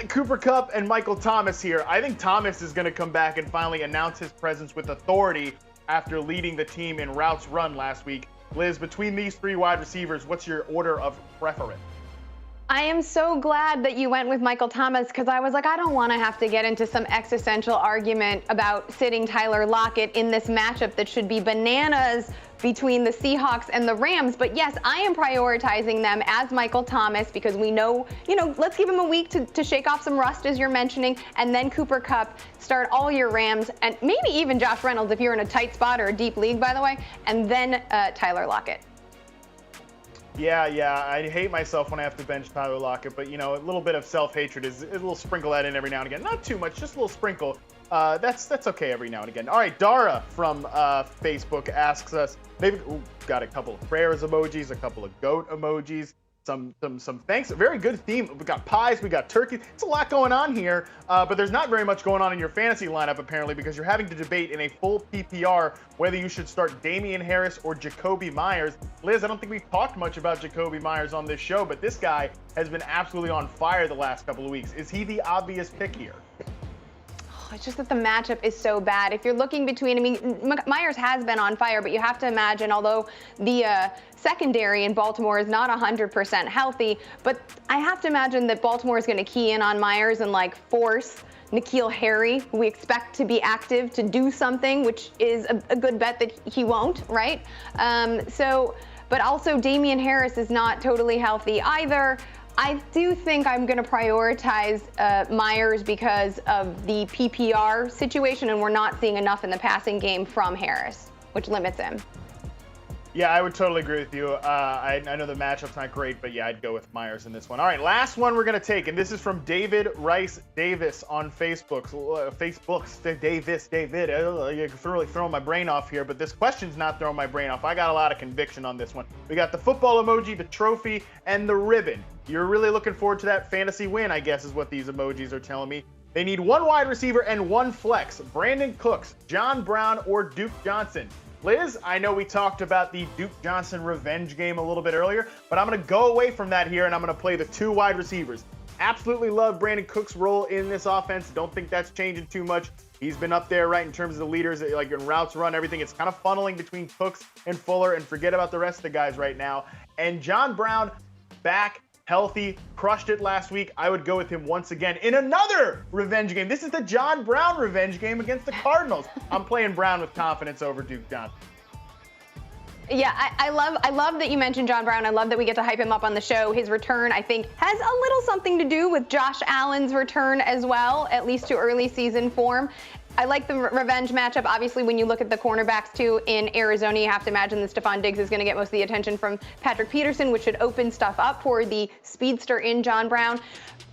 Cooper Kupp and Michael Thomas here. I think Thomas is going to come back and finally announce his presence with authority after leading the team in routes run last week. Liz, between these three wide receivers, what's your order of preference? I am so glad that you went with Michael Thomas, because I was like, I don't want to have to get into some existential argument about sitting Tyler Lockett in this matchup that should be bananas between the Seahawks and the Rams. But yes, I am prioritizing them as Michael Thomas because we know, let's give him a week to shake off some rust, as you're mentioning, and then Cooper Kupp, start all your Rams, and maybe even Josh Reynolds if you're in a tight spot or a deep league, by the way, and then Tyler Lockett. Yeah, I hate myself when I have to bench Tyler Lockett, but a little bit of self-hatred is a little sprinkle that in every now and again. Not too much, just a little sprinkle. That's okay every now and again. All right, Dara from Facebook asks us, maybe got a couple of prayers emojis, a couple of goat emojis, some thanks. A very good theme. We got pies, we got turkey. It's a lot going on here, but there's not very much going on in your fantasy lineup apparently, because you're having to debate in a full PPR whether you should start Damian Harris or Jacoby Myers. Liz, I don't think we've talked much about Jacoby Myers on this show, but this guy has been absolutely on fire the last couple of weeks. Is he the obvious pick here? it's just that the matchup is so bad. If you're looking between, I mean, Myers has been on fire, but you have to imagine, although the secondary in Baltimore is not 100% healthy, but I have to imagine that Baltimore is going to key in on Myers and like force N'Keal Harry, who we expect to be active, to do something, which is a good bet that he won't, right? But also Damian Harris is not totally healthy either. I do think I'm going to prioritize Myers because of the PPR situation, and we're not seeing enough in the passing game from Harris, which limits him. Yeah, I would totally agree with you. I know the matchup's not great, but yeah, I'd go with Myers in this one. All right, last one we're going to take, and this is from David Rice Davis on Facebook. David. You're really throwing my brain off here, but this question's not throwing my brain off. I got a lot of conviction on this one. We got the football emoji, the trophy, and the ribbon. You're really looking forward to that fantasy win, I guess is what these emojis are telling me. They need one wide receiver and one flex. Brandon Cooks, John Brown, or Duke Johnson. Liz, I know we talked about the Duke Johnson revenge game a little bit earlier, but I'm going to go away from that here, and I'm going to play the two wide receivers. Absolutely love Brandon Cooks' role in this offense. Don't think that's changing too much. He's been up there, right, in terms of the leaders, like in routes run, everything. It's kind of funneling between Cooks and Fuller, and forget about the rest of the guys right now. And John Brown, back, healthy, crushed it last week. I would go with him once again in another revenge game. This is the John Brown revenge game against the Cardinals. I'm playing Brown with confidence over Duke Johnson. Yeah, I love that you mentioned John Brown. I love that we get to hype him up on the show. His return, I think, has a little something to do with Josh Allen's return as well, at least to early season form. I like the revenge matchup. Obviously, when you look at the cornerbacks, too, in Arizona, you have to imagine that Stephon Diggs is going to get most of the attention from Patrick Peterson, which should open stuff up for the speedster in John Brown.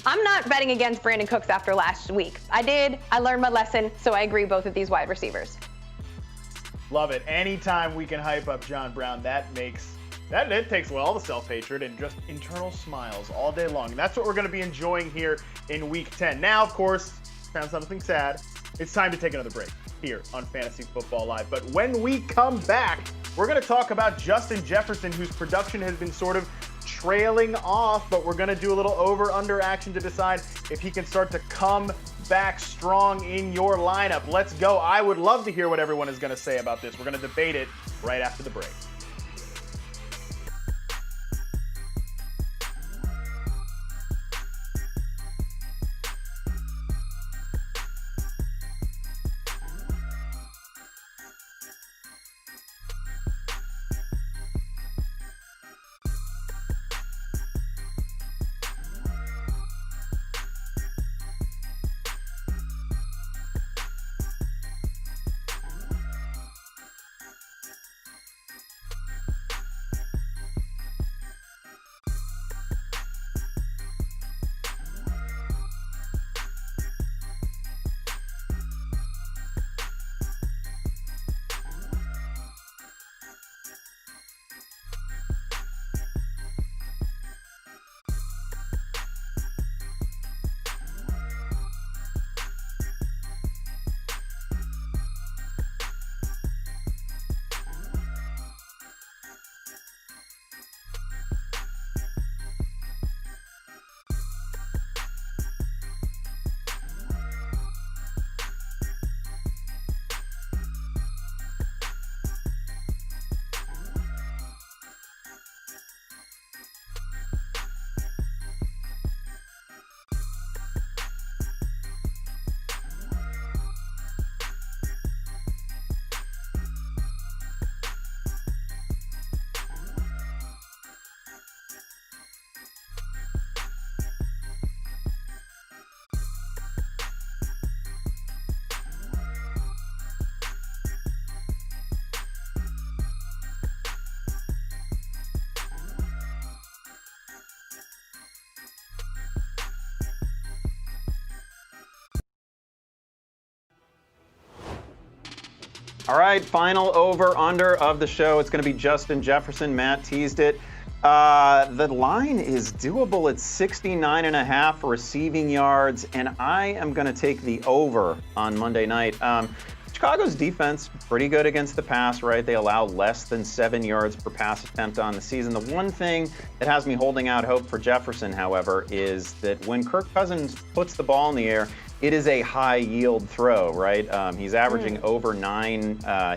I'm not betting against Brandon Cooks after last week. I learned my lesson, so I agree both of these wide receivers. Love it. Anytime we can hype up John Brown, it takes away all the self-hatred and just internal smiles all day long. And that's what we're going to be enjoying here in Week 10. Now, of course, found something sad. It's time to take another break here on Fantasy Football Live. But when we come back, we're going to talk about Justin Jefferson, whose production has been sort of trailing off, but we're going to do a little over-under action to decide if he can start to come back strong in your lineup. Let's go. I would love to hear what everyone is going to say about this. We're going to debate it right after the break. All right, final over-under of the show. It's going to be Justin Jefferson. Matt teased it. The line is doable at 69.5 receiving yards, and I am going to take the over on Monday night. Chicago's defense, pretty good against the pass, right? They allow less than 7 yards per pass attempt on the season. The one thing that has me holding out hope for Jefferson, however, is that when Kirk Cousins puts the ball in the air, it is a high yield throw, right? He's averaging over 9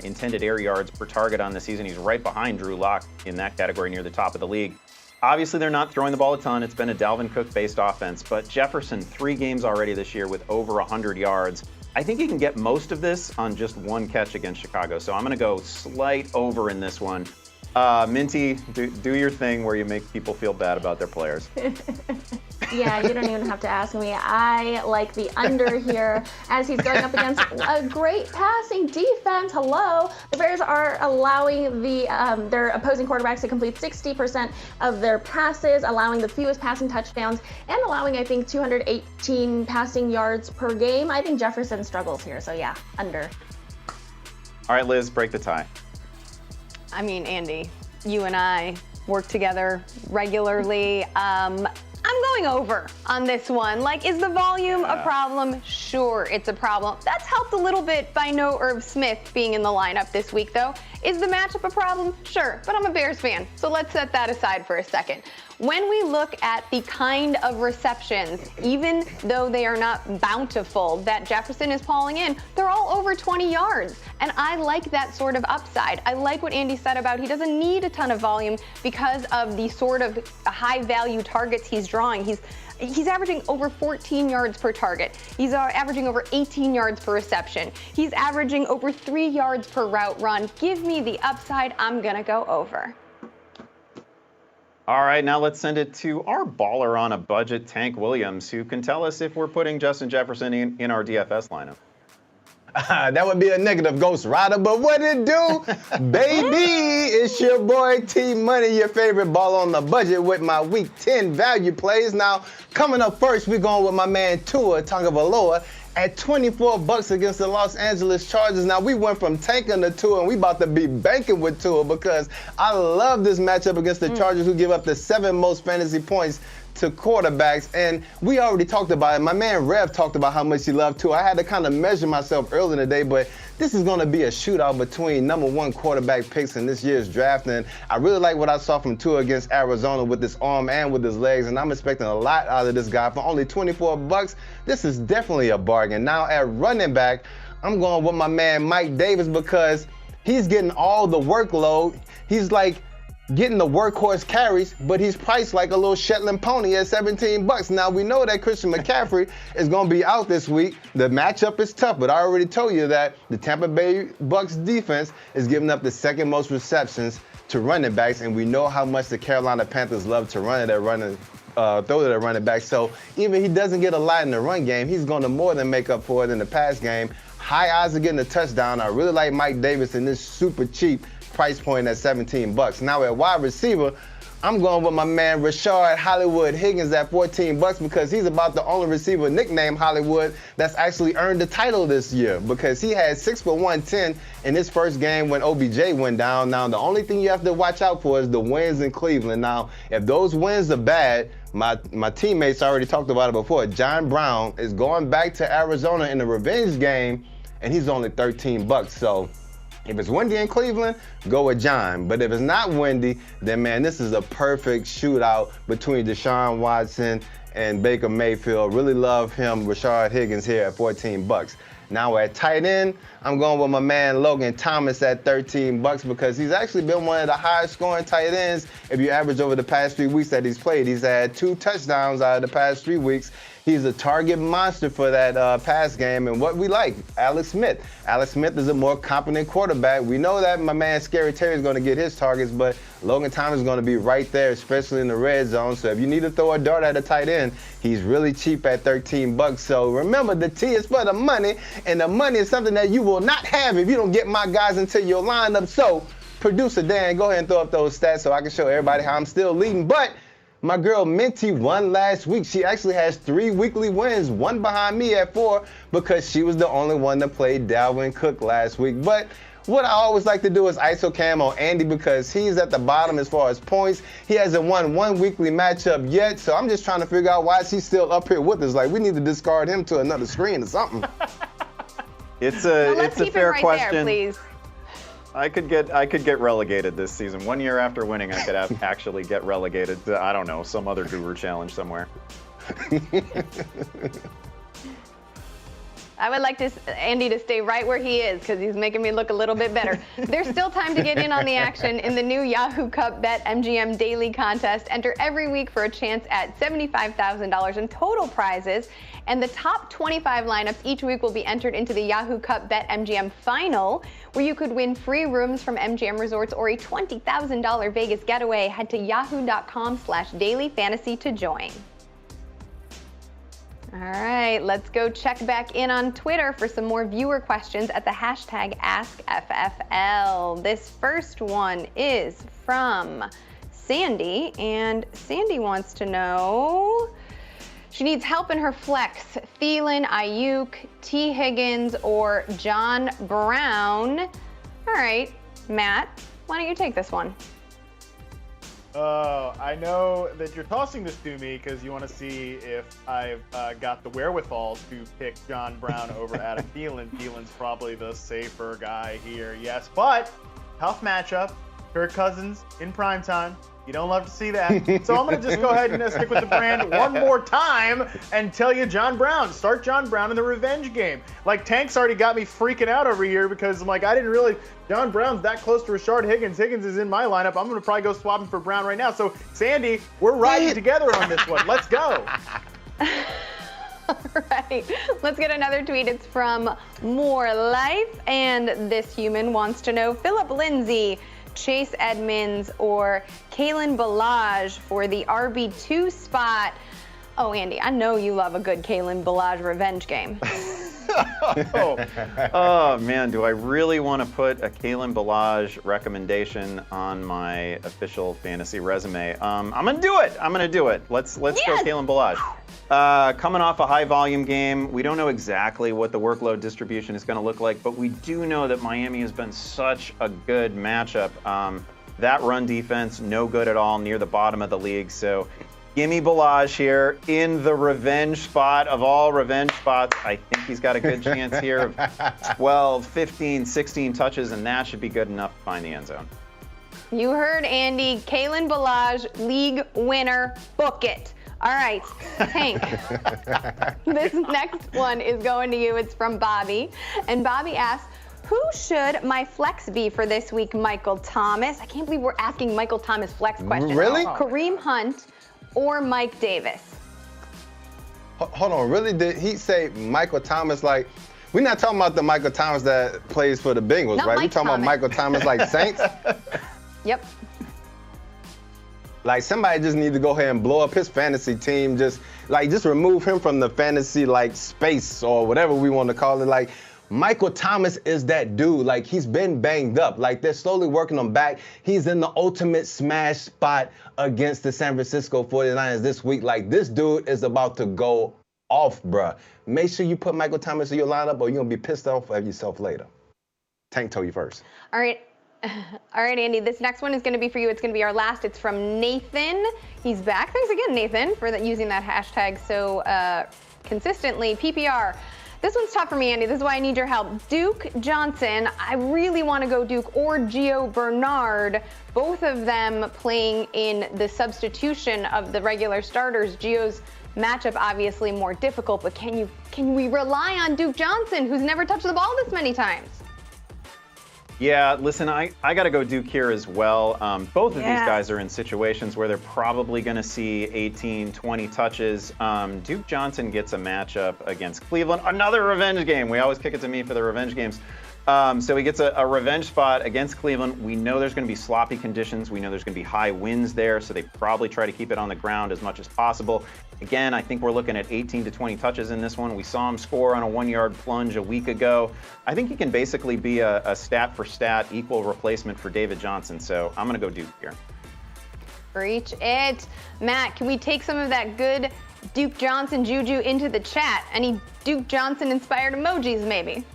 intended air yards per target on the season. He's right behind Drew Lock in that category, near the top of the league. Obviously, they're not throwing the ball a ton. It's been a Dalvin Cook-based offense, but Jefferson, 3 games already this year with over 100 yards. I think he can get most of this on just 1 catch against Chicago, so I'm going to go slight over in this one. Minty, do your thing where you make people feel bad about their players. Yeah, you don't even have to ask me. I like the under here as he's going up against a great passing defense. Hello. The Bears are allowing their opposing quarterbacks to complete 60% of their passes, allowing the fewest passing touchdowns, and allowing, I think, 218 passing yards per game. I think Jefferson struggles here, so yeah, under. All right, Liz, break the tie. I mean, Andy, you and I work together regularly. I'm going over on this one. Like, is the volume a problem? Sure, it's a problem. That's helped a little bit by no Irv Smith being in the lineup this week, though. Is the matchup a problem? Sure, but I'm a Bears fan, so let's set that aside for a second. When we look at the kind of receptions, even though they are not bountiful, that Jefferson is pulling in, they're all over 20 yards. And I like that sort of upside. I like what Andy said about he doesn't need a ton of volume because of the sort of high value targets he's drawing. He's averaging over 14 yards per target. He's averaging over 18 yards per reception. He's averaging over 3 yards per route run. Give me the upside. I'm going to go over. All right, now let's send it to our baller on a budget, Tank Williams, who can tell us if we're putting Justin Jefferson in our DFS lineup. That would be a negative, Ghost Rider, but what it do? Baby, it's your boy T Money, your favorite ball on the budget with my Week 10 value plays. Now, coming up first, we're going with my man Tua Tagovailoa at $24 against the Los Angeles Chargers. Now, we went from tanking to Tua, and we about to be banking with Tua because I love this matchup against the Chargers, who give up the 7th most fantasy points to quarterbacks, and we already talked about it. My man Rev talked about how much he loved Tua. I had to kind of measure myself early in the day, but this is going to be a shootout between number 1 quarterback picks in this year's draft, and I really like what I saw from Tua against Arizona with his arm and with his legs, and I'm expecting a lot out of this guy for only $24. This is definitely a bargain. Now at running back, I'm going with my man Mike Davis because he's getting all the workload. He's like getting the workhorse carries, but he's priced like a little Shetland pony at $17. Now, we know that Christian McCaffrey is going to be out this week. The matchup is tough, but I already told you that the Tampa Bay Bucs defense is giving up the 2nd most receptions to running backs, and we know how much the Carolina Panthers love to throw to their running back. So even if he doesn't get a lot in the run game, he's going to more than make up for it in the pass game. High odds of getting a touchdown. I really like Mike Davis in this super cheap price point at $17. Now at wide receiver, I'm going with my man Rashard Hollywood Higgins at $14 because he's about the only receiver nicknamed Hollywood that's actually earned the title this year because he had 6 for 110 in his first game when OBJ went down. Now the only thing you have to watch out for is the wins in Cleveland. Now if those wins are bad, my teammates already talked about it before. John Brown is going back to Arizona in the revenge game, and he's only $13. So if it's windy in Cleveland, go with John. But if it's not windy, then, man, this is a perfect shootout between Deshaun Watson and Baker Mayfield. Really love him, Rashard Higgins, here at $14. Now at tight end, I'm going with my man Logan Thomas at $13 because he's actually been one of the highest scoring tight ends. If you average over the past 3 weeks that he's played, he's had 2 touchdowns out of the past 3 weeks. He's a target monster for that pass game, and what we like, Alex Smith. Alex Smith is a more competent quarterback. We know that my man Scary Terry is going to get his targets, but Logan Thomas is going to be right there, especially in the red zone. So if you need to throw a dart at a tight end, he's really cheap at $13. So remember, the T is for the money, and the money is something that you will not have if you don't get my guys into your lineup. So producer Dan, go ahead and throw up those stats so I can show everybody how I'm still leading. But my girl Minty won last week. She actually has 3 weekly wins, 1 behind me at 4 because she was the only one that played Dalvin Cook last week. But what I always like to do is ISO cam on Andy because he's at the bottom as far as points. He hasn't won 1 weekly matchup yet, so I'm just trying to figure out why is he still up here with us. Like, we need to discard him to another screen or something. It's a fair question. There, please. I could get relegated this season. 1 year after winning, I could actually get relegated to, I don't know, some other guru challenge somewhere. I would like Andy to stay right where he is because he's making me look a little bit better. There's still time to get in on the action in the new Yahoo Cup Bet MGM Daily Contest. Enter every week for a chance at $75,000 in total prizes. And the top 25 lineups each week will be entered into the Yahoo Cup Bet MGM Final, where you could win free rooms from MGM Resorts or a $20,000 Vegas getaway. Head to yahoo.com/dailyfantasy to join. All right, let's go check back in on Twitter for some more viewer questions at the hashtag AskFFL. This first one is from Sandy, and Sandy wants to know, she needs help in her flex. Thielen, Ayuk, T. Higgins, or John Brown. All right, Matt, why don't you take this one? I know that you're tossing this to me because you want to see if I've got the wherewithal to pick John Brown over Adam Thielen. Thielen's probably the safer guy here, yes. But tough matchup. Kirk Cousins in primetime. You don't love to see that. So I'm going to just go ahead and stick with the brand one more time and tell you John Brown. Start John Brown in the revenge game. Like, Tank's already got me freaking out over here because I'm like, I didn't realize John Brown's that close to Rashard Higgins. Higgins is in my lineup. I'm going to probably go swap him for Brown right now. So, Sandy, we're riding together on this one. Let's go. All right, let's get another tweet. It's from More Life, and this human wants to know, Philip Lindsay, Chase Edmonds, or Kalen Ballage for the RB2 spot. Oh, Andy, I know you love a good Kalen Ballage revenge game. Oh, man, do I really want to put a Kalen Ballage recommendation on my official fantasy resume? I'm going to do it. Let's go Kalen Ballage. Coming off a high volume game, we don't know exactly what the workload distribution is going to look like, but we do know that Miami has been such a good matchup. That run defense, no good at all, near the bottom of the league. So gimme Ballage here in the revenge spot of all revenge spots. I think he's got a good chance here of 12, 15, 16 touches, and that should be good enough to find the end zone. You heard Andy. Kalen Ballage, league winner. Book it. All right, Tank. This next one is going to you. It's from Bobby. And Bobby asks, who should my flex be for this week? Michael Thomas. I can't believe we're asking Michael Thomas flex questions. Really? Kareem Hunt or Mike Davis? Hold on, really? Did he say Michael Thomas? Like, we're not talking about the Michael Thomas that plays for the Bengals, Not right? Mike We're talking Thomas. about Michael Thomas like Saints? Yep. Like, somebody just need to go ahead and blow up his fantasy team. Just remove him from the fantasy, like, space or whatever we want to call it. Like, Michael Thomas is that dude. Like, he's been banged up. Like, they're slowly working him back. He's in the ultimate smash spot against the San Francisco 49ers this week. Like, this dude is about to go off, bruh. Make sure you put Michael Thomas in your lineup or you're going to be pissed off at yourself later. Tank told you first. All right. All right, Andy, this next one is going to be for you. It's going to be our last. It's from Nathan. He's back. Thanks again, Nathan, for using that hashtag so consistently. PPR. This one's tough for me, Andy. This is why I need your help. Duke Johnson. I really want to go Duke or Gio Bernard. Both of them playing in the substitution of the regular starters. Gio's matchup obviously more difficult, but can we rely on Duke Johnson, who's never touched the ball this many times? Yeah, listen, I got to go Duke here as well. Both of these guys are in situations where they're probably going to see 18, 20 touches. Duke Johnson gets a matchup against Cleveland. Another revenge game. We always kick it to me for the revenge games. So he gets a revenge spot against Cleveland. We know there's going to be sloppy conditions. We know there's going to be high winds there, so they probably try to keep it on the ground as much as possible. Again, I think we're looking at 18 to 20 touches in this one. We saw him score on a 1-yard plunge a week ago. I think he can basically be a stat-for-stat equal replacement for David Johnson, so I'm going to go Duke here. Preach it. Matt, can we take some of that good Duke Johnson juju into the chat? Any Duke Johnson-inspired emojis, maybe?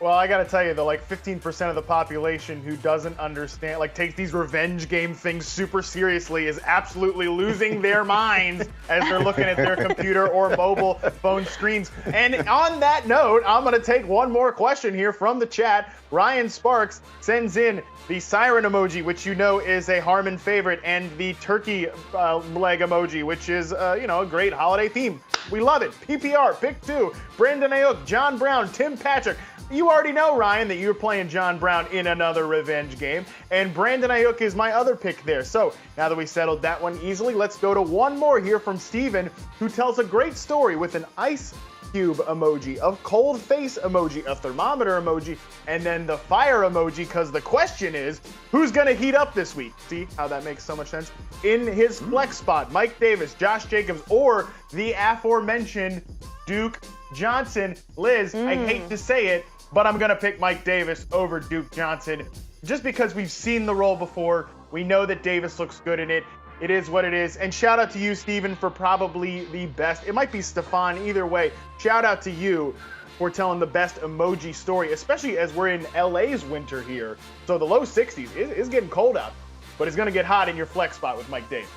Well, I gotta tell you, the 15% of the population who doesn't understand, takes these revenge game things super seriously is absolutely losing their minds as they're looking at their computer or mobile phone screens. And on that note, I'm gonna take one more question here from the chat. Ryan Sparks sends in the siren emoji, which you know is a Harmon favorite, and the turkey leg emoji, which is a great holiday theme. We love it. PPR, pick 2. Brandon Ayuk, John Brown, Tim Patrick. You already know, Ryan, that you're playing John Brown in another revenge game, and Brandon Ayuk is my other pick there. So now that we settled that one easily, let's go to one more here from Steven, who tells a great story with an ice cube emoji, a cold face emoji, a thermometer emoji, and then the fire emoji, because the question is, who's going to heat up this week? See how that makes so much sense? In his flex spot, Mike Davis, Josh Jacobs, or the aforementioned Duke Johnson. Liz, I hate to say it, but I'm going to pick Mike Davis over Duke Johnson just because we've seen the role before. We know that Davis looks good in it. It is what it is. And shout out to you, Steven, for probably the best. It might be Stefan, either way. Shout out to you for telling the best emoji story, especially as we're in LA's winter here. So the low 60s is getting cold out, but it's going to get hot in your flex spot with Mike Davis.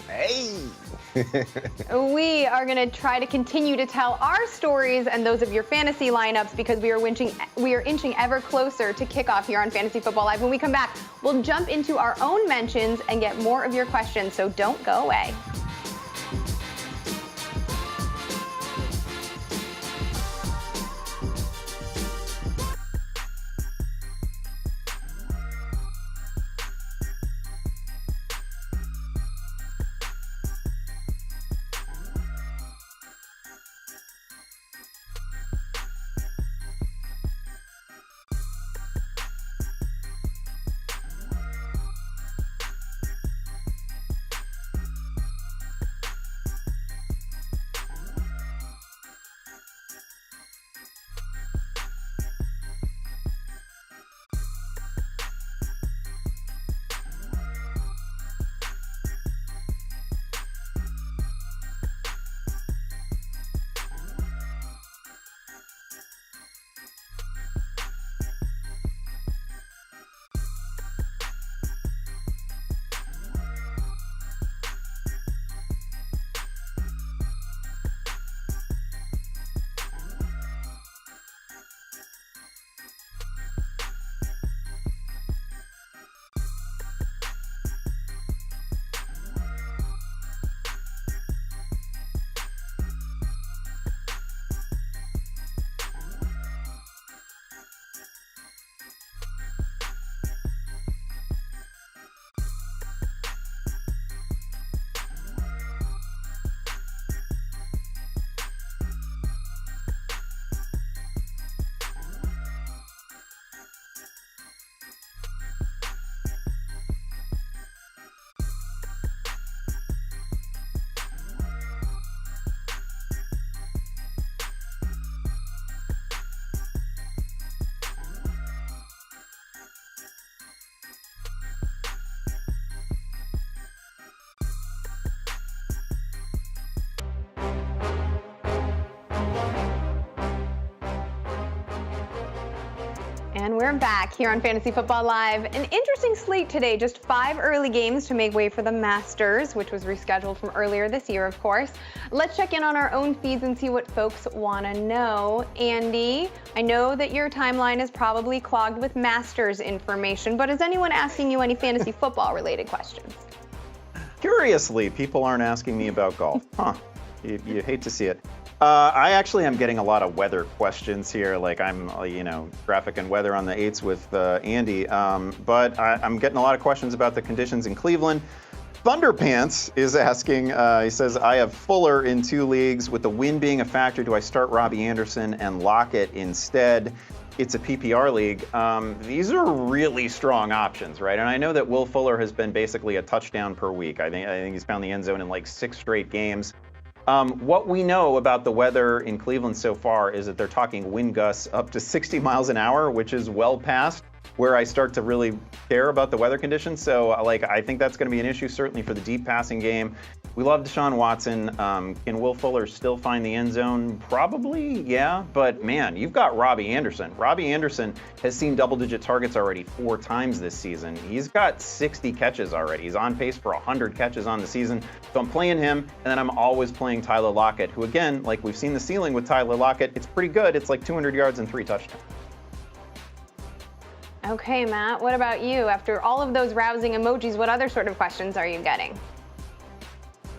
Hey! We are going to try to continue to tell our stories and those of your fantasy lineups because we are inching ever closer to kickoff here on Fantasy Football Live. When we come back, we'll jump into our own mentions and get more of your questions, so don't go away. And we're back here on Fantasy Football Live. An interesting slate today, just 5 early games to make way for the Masters, which was rescheduled from earlier this year, of course. Let's check in on our own feeds and see what folks want to know. Andy, I know that your timeline is probably clogged with Masters information, but is anyone asking you any fantasy football related questions? Curiously, people aren't asking me about golf. Huh. You hate to see it. I actually am getting a lot of weather questions here. Like I'm, graphic and weather on the 8s with Andy. But I'm getting a lot of questions about the conditions in Cleveland. Thunderpants is asking, he says, I have Fuller in 2 leagues. With the wind being a factor, do I start Robbie Anderson and Lockett instead? It's a PPR league. These are really strong options, right? And I know that Will Fuller has been basically a touchdown per week. I think he's found the end zone in like 6 straight games. What we know about the weather in Cleveland so far is that they're talking wind gusts up to 60 miles an hour, which is well past where I start to really care about the weather conditions. So like, I think that's going to be an issue certainly for the deep passing game. We love Deshaun Watson. Can Will Fuller still find the end zone? Probably, yeah. But man, you've got Robbie Anderson. Robbie Anderson has seen double-digit targets already 4 times this season. He's got 60 catches already. He's on pace for 100 catches on the season. So I'm playing him, and then I'm always playing Tyler Lockett, who again, like we've seen the ceiling with Tyler Lockett, it's pretty good. It's like 200 yards and 3 touchdowns. Okay, Matt, what about you? After all of those rousing emojis, what other sort of questions are you getting?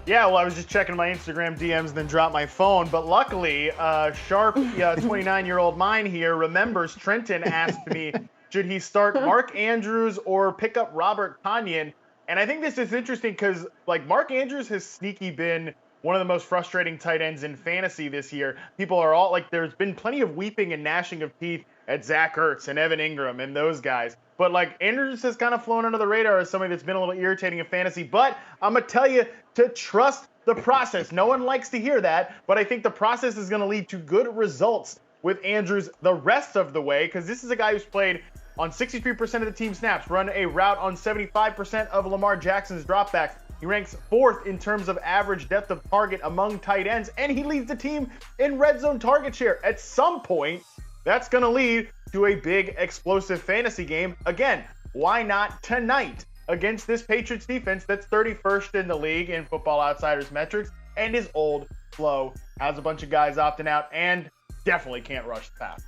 Yeah, well, I was just checking my Instagram DMs and then dropped my phone. But luckily, sharp 29-year-old mine here remembers Trenton asked me, should he start Mark Andrews or pick up Robert Tonyan? And I think this is interesting because, like, Mark Andrews has sneaky been one of the most frustrating tight ends in fantasy this year. People are all like, there's been plenty of weeping and gnashing of teeth at Zach Ertz and Evan Ingram and those guys. But like, Andrews has kind of flown under the radar as somebody that's been a little irritating in fantasy. But I'm going to tell you to trust the process. No one likes to hear that, but I think the process is going to lead to good results with Andrews the rest of the way, because this is a guy who's played on 63% of the team snaps, run a route on 75% of Lamar Jackson's dropbacks. He ranks 4th in terms of average depth of target among tight ends, and he leads the team in red zone target share. At some point, that's going to lead to a big explosive fantasy game. Again, why not tonight against this Patriots defense that's 31st in the league in Football Outsiders metrics and is old, slow, has a bunch of guys opting out, and definitely can't rush the pass.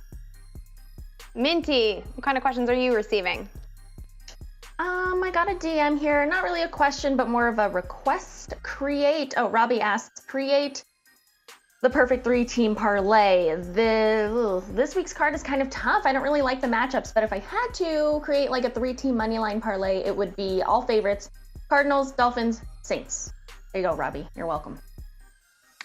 Minty, what kind of questions are you receiving? I got a DM here, not really a question, but more of a request. Robbie asks, create the perfect 3-team parlay. This week's card is kind of tough. I don't really like the matchups, but if I had to create like a 3-team moneyline parlay, it would be all favorites: Cardinals, Dolphins, Saints. There you go, Robbie. You're welcome.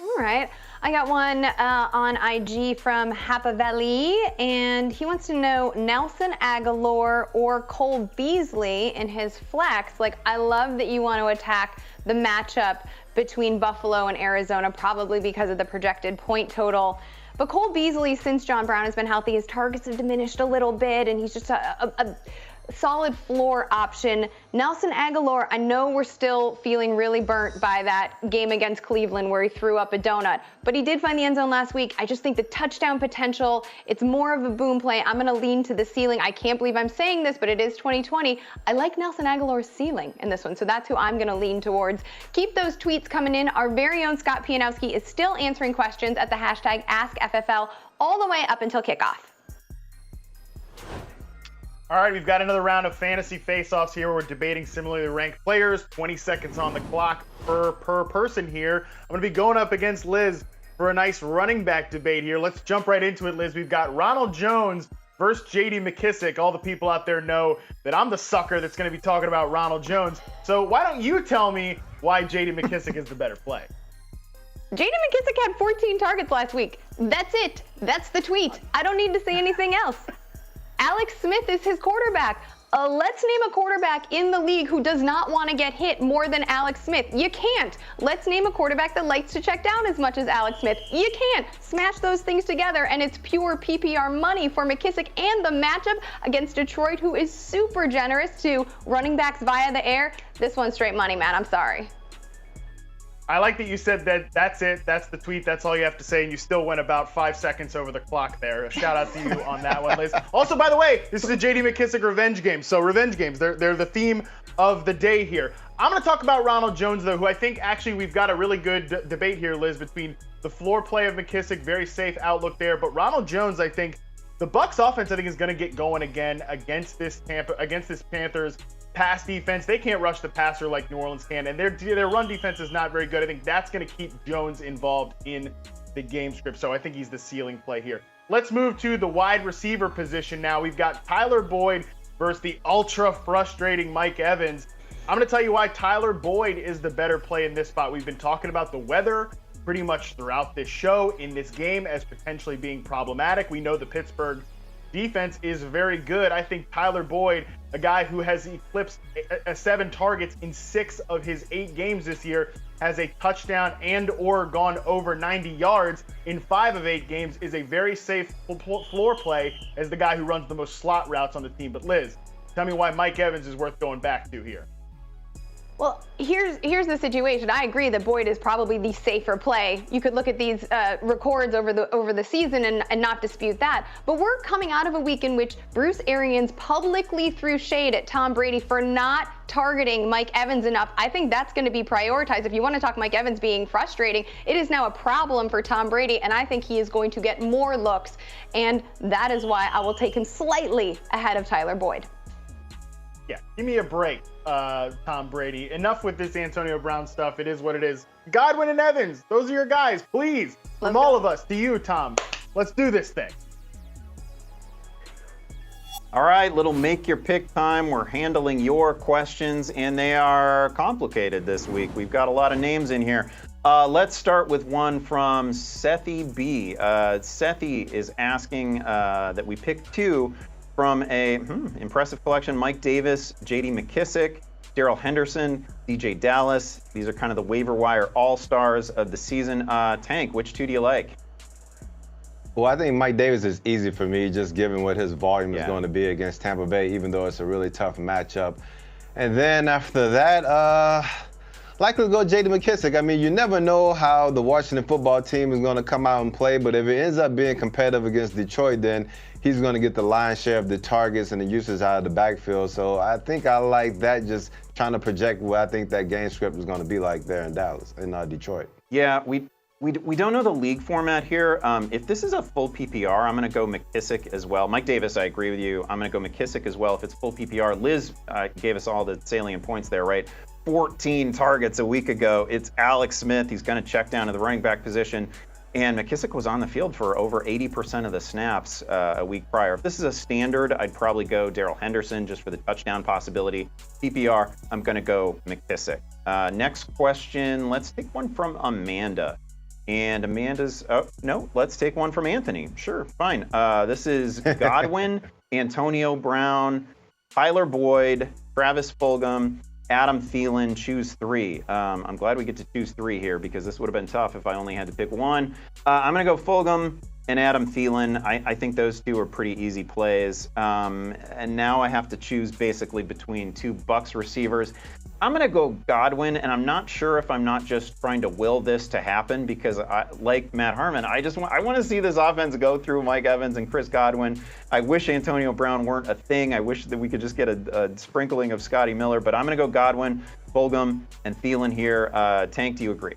All right. I got one on IG from Hapavelli, and he wants to know Nelson Aguilar or Cole Beasley in his flex. Like, I love that you want to attack the matchup between Buffalo and Arizona, probably because of the projected point total. But Cole Beasley, since John Brown has been healthy, his targets have diminished a little bit, and he's just a solid floor option. Nelson Aguilar, I know we're still feeling really burnt by that game against Cleveland where he threw up a donut, but he did find the end zone last week. I just think the touchdown potential, it's more of a boom play. I'm going to lean to the ceiling. I can't believe I'm saying this, but it is 2020. I like Nelson Aguilar's ceiling in this one, so that's who I'm going to lean towards. Keep those tweets coming in. Our very own Scott Pianowski is still answering questions at the hashtag AskFFL all the way up until kickoff. All right, we've got another round of fantasy face-offs here. We're debating similarly ranked players. 20 seconds on the clock per person here. I'm going to be going up against Liz for a nice running back debate here. Let's jump right into it, Liz. We've got Ronald Jones versus J.D. McKissic. All the people out there know that I'm the sucker that's going to be talking about Ronald Jones. So why don't you tell me why J.D. McKissic is the better play? J.D. McKissic had 14 targets last week. That's it. That's the tweet. I don't need to say anything else. Alex Smith is his quarterback. Let's name a quarterback in the league who does not want to get hit more than Alex Smith. You can't. Let's name a quarterback that likes to check down as much as Alex Smith. You can't. Smash those things together, and it's pure PPR money for McKissic and the matchup against Detroit, who is super generous to running backs via the air. This one's straight money, man. I'm sorry. I like that you said that that's it, that's the tweet, that's all you have to say, and you still went about 5 seconds over the clock there. A shout out to you on that one, Liz. Also, by the way, this is a J.D. McKissic revenge game, so revenge games, they're the theme of the day here. I'm going to talk about Ronald Jones, though, who I think actually we've got a really good debate here, Liz, between the floor play of McKissic, very safe outlook there, but Ronald Jones, I think, the Bucs offense, I think, is going to get going again against this Panthers pass defense. They can't rush the passer like New Orleans can, and their run defense is not very good. I think that's going to keep Jones involved in the game script, so I think he's the ceiling play here. Let's move to the wide receiver position now. We've got Tyler Boyd versus the ultra frustrating Mike Evans. I'm going to tell you why Tyler Boyd is the better play in this spot. We've been talking about the weather pretty much throughout this show in this game as potentially being problematic. We know the Pittsburgh defense is very good. I think Tyler Boyd, a guy who has eclipsed 7 targets in 6 of his 8 games this year, has a touchdown and or gone over 90 yards in 5 of 8 games, is a very safe floor play as the guy who runs the most slot routes on the team. But Liz, tell me why Mike Evans is worth going back to here. Well, here's the situation. I agree that Boyd is probably the safer play. You could look at these records over the season and not dispute that. But we're coming out of a week in which Bruce Arians publicly threw shade at Tom Brady for not targeting Mike Evans enough. I think that's going to be prioritized. If you want to talk Mike Evans being frustrating, it is now a problem for Tom Brady, and I think he is going to get more looks. And that is why I will take him slightly ahead of Tyler Boyd. Yeah, give me a break, Tom Brady. Enough with this Antonio Brown stuff. It is what it is. Godwin and Evans, those are your guys, please. From all of us to you, Tom. Let's do this thing. All right, little make your pick time. We're handling your questions, and they are complicated this week. We've got a lot of names in here. Let's start with one from Sethi B. Sethi is asking that we pick 2 from a impressive collection: Mike Davis, J.D. McKissick, Darrell Henderson, DJ Dallas. These are kind of the waiver wire all-stars of the season. Tank, which 2 do you like? Well, I think Mike Davis is easy for me, just given what his volume is going to be against Tampa Bay, even though it's a really tough matchup. And then after that, likely to go J.D. McKissick. I mean, you never know how the Washington football team is going to come out and play, but if it ends up being competitive against Detroit, then he's going to get the lion's share of the targets and the uses out of the backfield. So I think I like that, just trying to project what I think that game script is going to be like there in Dallas, in Detroit. Yeah, we don't know the league format here. If this is a full PPR, I'm going to go McKissick as well. Mike Davis, I agree with you. I'm going to go McKissick as well if it's full PPR. Liz gave us all the salient points there, right? 14 targets a week ago. It's Alex Smith. He's going to check down to the running back position. And McKissick was on the field for over 80% of the snaps a week prior. If this is a standard, I'd probably go Darrell Henderson just for the touchdown possibility. PPR, I'm going to go McKissick. Next question, let's take one from Amanda. And Amanda's, let's take one from Anthony. Sure, fine. This is Godwin, Antonio Brown, Tyler Boyd, Travis Fulgham, Adam Thielen, choose 3. I'm glad we get to choose 3 here because this would have been tough if I only had to pick one. I'm going to go Fulgham and Adam Thielen. I think those 2 are pretty easy plays. And now I have to choose basically between 2 Bucs receivers. I'm going to go Godwin, and I'm not sure if I'm not just trying to will this to happen because, like Matt Harmon, I want to see this offense go through Mike Evans and Chris Godwin. I wish Antonio Brown weren't a thing. I wish that we could just get a sprinkling of Scotty Miller, but I'm going to go Godwin, Fulgham, and Thielen here. Tank, do you agree?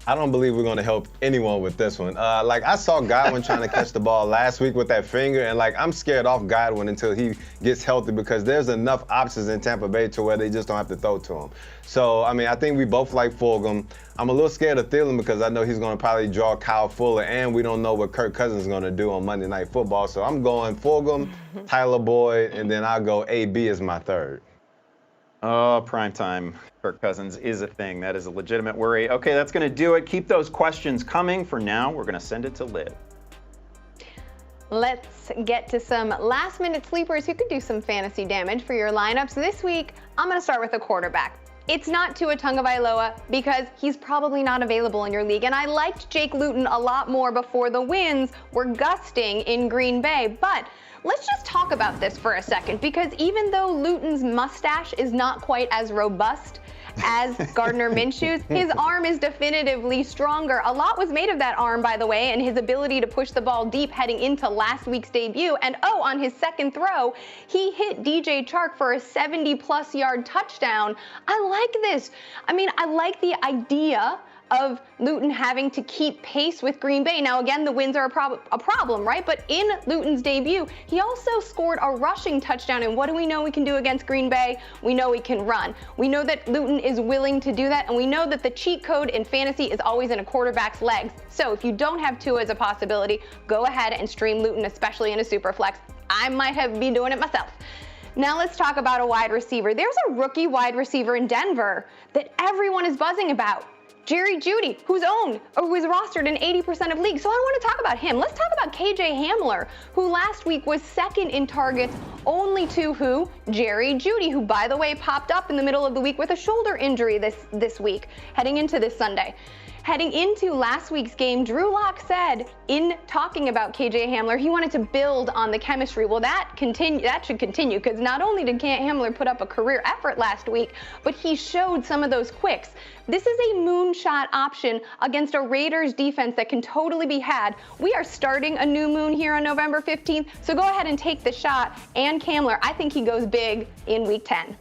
I don't believe we're going to help anyone with this one. I saw Godwin trying to catch the ball last week with that finger, and I'm scared off Godwin until he gets healthy because there's enough options in Tampa Bay to where they just don't have to throw to him. So, I think we both like Fulgham. I'm a little scared of Thielen because I know he's going to probably draw Kyle Fuller, and we don't know what Kirk Cousins is going to do on Monday Night Football. So I'm going Fulgham, Tyler Boyd, and then I'll go AB as my 3rd. Oh, primetime Kirk Cousins is a thing. That is a legitimate worry. Okay, that's going to do it. Keep those questions coming. For now, we're going to send it to Liv. Let's get to some last-minute sleepers who could do some fantasy damage for your lineups. This week, I'm going to start with a quarterback. It's not Tua Tagovailoa because he's probably not available in your league. And I liked Jake Luton a lot more before the winds were gusting in Green Bay. But let's just talk about this for a second, because even though Luton's mustache is not quite as robust as Gardner Minshew's, his arm is definitively stronger. A lot was made of that arm, by the way, and his ability to push the ball deep heading into last week's debut. And on his second throw, he hit DJ Chark for a 70-plus yard touchdown. I like this. I like the idea of Luton having to keep pace with Green Bay. Now, again, the wins are a problem, right? But in Luton's debut, he also scored a rushing touchdown. And what do we know we can do against Green Bay? We know we can run. We know that Luton is willing to do that. And we know that the cheat code in fantasy is always in a quarterback's legs. So if you don't have Tua as a possibility, go ahead and stream Luton, especially in a super flex. I might have been doing it myself. Now let's talk about a wide receiver. There's a rookie wide receiver in Denver that everyone is buzzing about. Jeudy, who's rostered in 80% of leagues. So I don't want to talk about him. Let's talk about KJ Hamler, who last week was second in targets, only to who? Jeudy, who, by the way, popped up in the middle of the week with a shoulder injury this week, heading into this Sunday. Heading into last week's game, Drew Lock said in talking about KJ Hamler, he wanted to build on the chemistry. Well, that should continue, because not only did Hamler put up a career effort last week, but he showed some of those quicks. This is a moonshot option against a Raiders defense that can totally be had. We are starting a new moon here on November 15th, so go ahead and take the shot. And Hamler, I think he goes big in week 10.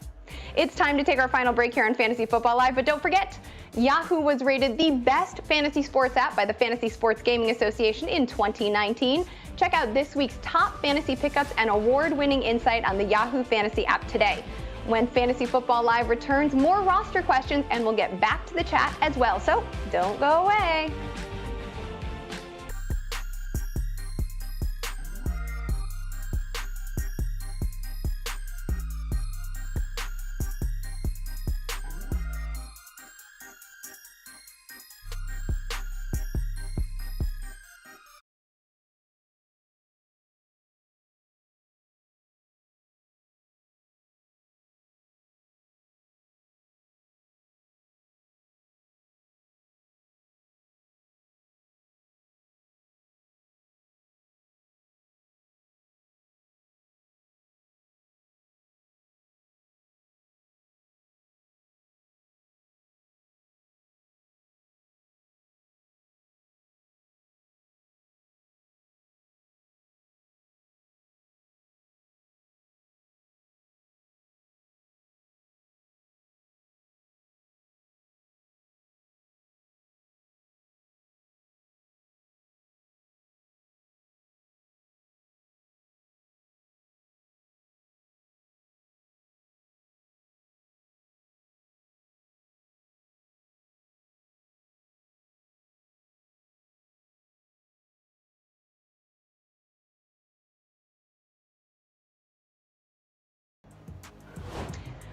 It's time to take our final break here on Fantasy Football Live, but don't forget, Yahoo was rated the best fantasy sports app by the Fantasy Sports Gaming Association in 2019. Check out this week's top fantasy pickups and award-winning insight on the Yahoo Fantasy app today. When Fantasy Football Live returns, more roster questions, and we'll get back to the chat as well, so don't go away.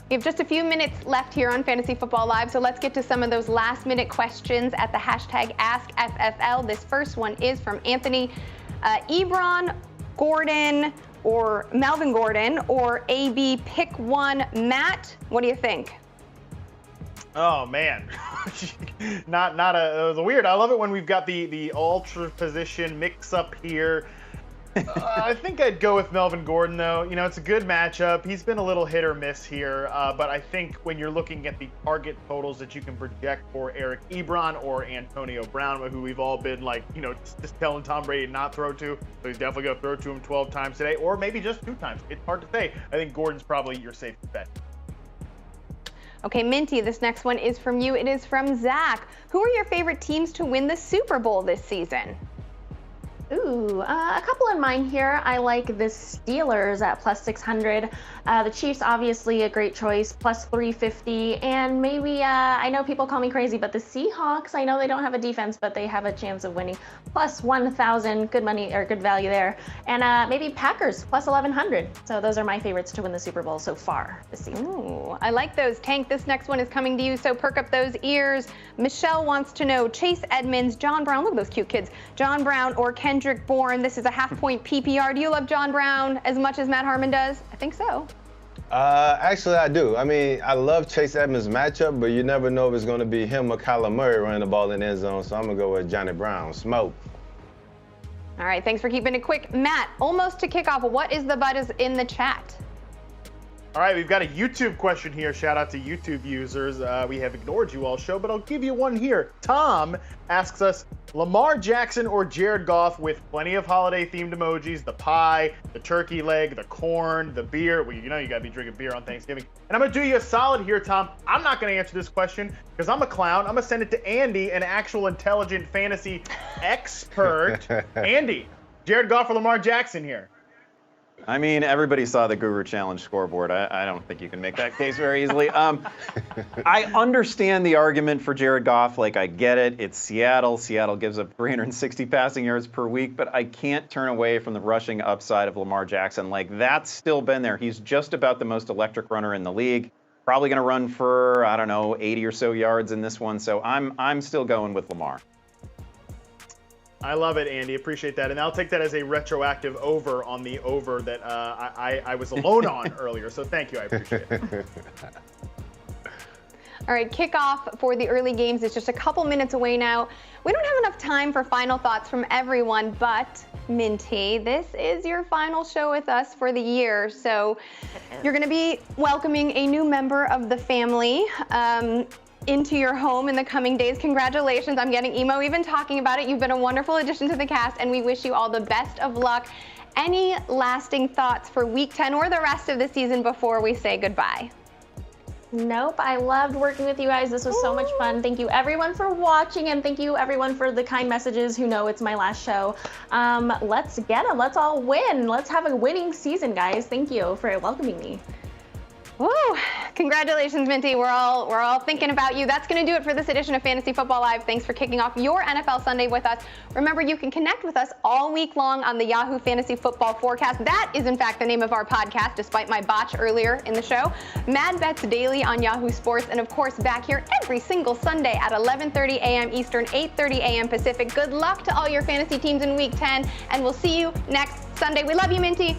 We have just a few minutes left here on Fantasy Football Live, so let's get to some of those last-minute questions at the hashtag AskFFL. This first one is from Anthony. Ebron, Gordon, or Melvin Gordon, or AB, pick one. Matt, what do you think? Oh man, it was weird. I love it when we've got the ultra position mix up here. I think I'd go with Melvin Gordon, though. You know, it's a good matchup. He's been a little hit or miss here, but I think when you're looking at the target totals that you can project for Eric Ebron or Antonio Brown, who we've all been like, you know, just telling Tom Brady not throw to, so he's definitely going to throw to him 12 times today, or maybe just 2 times. It's hard to say. I think Gordon's probably your safest bet. Okay, Minty, this next one is from you. It is from Zach. Who are your favorite teams to win the Super Bowl this season? Ooh, a couple in mind here. I like the Steelers at plus 600. The Chiefs, obviously a great choice, plus 350. And maybe, I know people call me crazy, but the Seahawks, I know they don't have a defense, but they have a chance of winning. Plus 1,000, good money or good value there. And maybe Packers, plus 1,100. So those are my favorites to win the Super Bowl so far this season. Ooh, I like those. Tank, this next one is coming to you, so perk up those ears. Michelle wants to know Chase Edmonds, John Brown, look at those cute kids, John Brown or Kendrick Bourne. This is a half-point PPR. Do you love John Brown as much as Matt Harmon does? I think so. Actually, I do. I mean, I love Chase Edmonds' matchup, but you never know if it's going to be him or Kyler Murray running the ball in the end zone, so I'm going to go with Johnny Brown. Smoke. All right, thanks for keeping it quick. Matt, almost to kick off, what is the buzz in the chat? All right, we've got a YouTube question here. Shout out to YouTube users. We have ignored you all show, but I'll give you one here. Tom asks us, Lamar Jackson or Jared Goff, with plenty of holiday-themed emojis, the pie, the turkey leg, the corn, the beer. Well, you know you got to be drinking beer on Thanksgiving. And I'm going to do you a solid here, Tom. I'm not going to answer this question because I'm a clown. I'm going to send it to Andy, an actual intelligent fantasy expert. Andy, Jared Goff or Lamar Jackson here? I mean, everybody saw the Guru Challenge scoreboard. I don't think you can make that case very easily. I understand the argument for Jared Goff. Like, I get it. It's Seattle. Seattle gives up 360 passing yards per week, but I can't turn away from the rushing upside of Lamar Jackson. Like, that's still been there. He's just about the most electric runner in the league. probably going to run for, I don't know, 80 or so yards in this one. So I'm still going with Lamar. I love it, Andy. Appreciate that. And I'll take that as a retroactive over on the over that I was alone on earlier. So thank you. I appreciate it. All right, kickoff for the early games is just a couple minutes away now. We don't have enough time for final thoughts from everyone, but Minty, this is your final show with us for the year. So you're going to be welcoming a new member of the family into your home in the coming days. Congratulations. I'm getting emo even talking about it. You've been a wonderful addition to the cast, and we wish you all the best of luck. Any lasting thoughts for Week 10 or the rest of the season before we say goodbye? Nope, I loved working with you guys. This was so much fun. Thank you everyone for watching, and thank you everyone for the kind messages who know it's my last show. Let's get them. Let's all win. Let's have a winning season, guys. Thank you for welcoming me. Woo! Congratulations, Minty. We're all thinking about you. That's going to do it for this edition of Fantasy Football Live. Thanks for kicking off your NFL Sunday with us. Remember, you can connect with us all week long on the Yahoo Fantasy Football Forecast. That is, in fact, the name of our podcast, despite my botch earlier in the show. Mad Bets Daily on Yahoo Sports, and of course, back here every single Sunday at 11:30 a.m. Eastern, 8:30 a.m. Pacific. Good luck to all your fantasy teams in Week 10, and we'll see you next Sunday. We love you, Minty.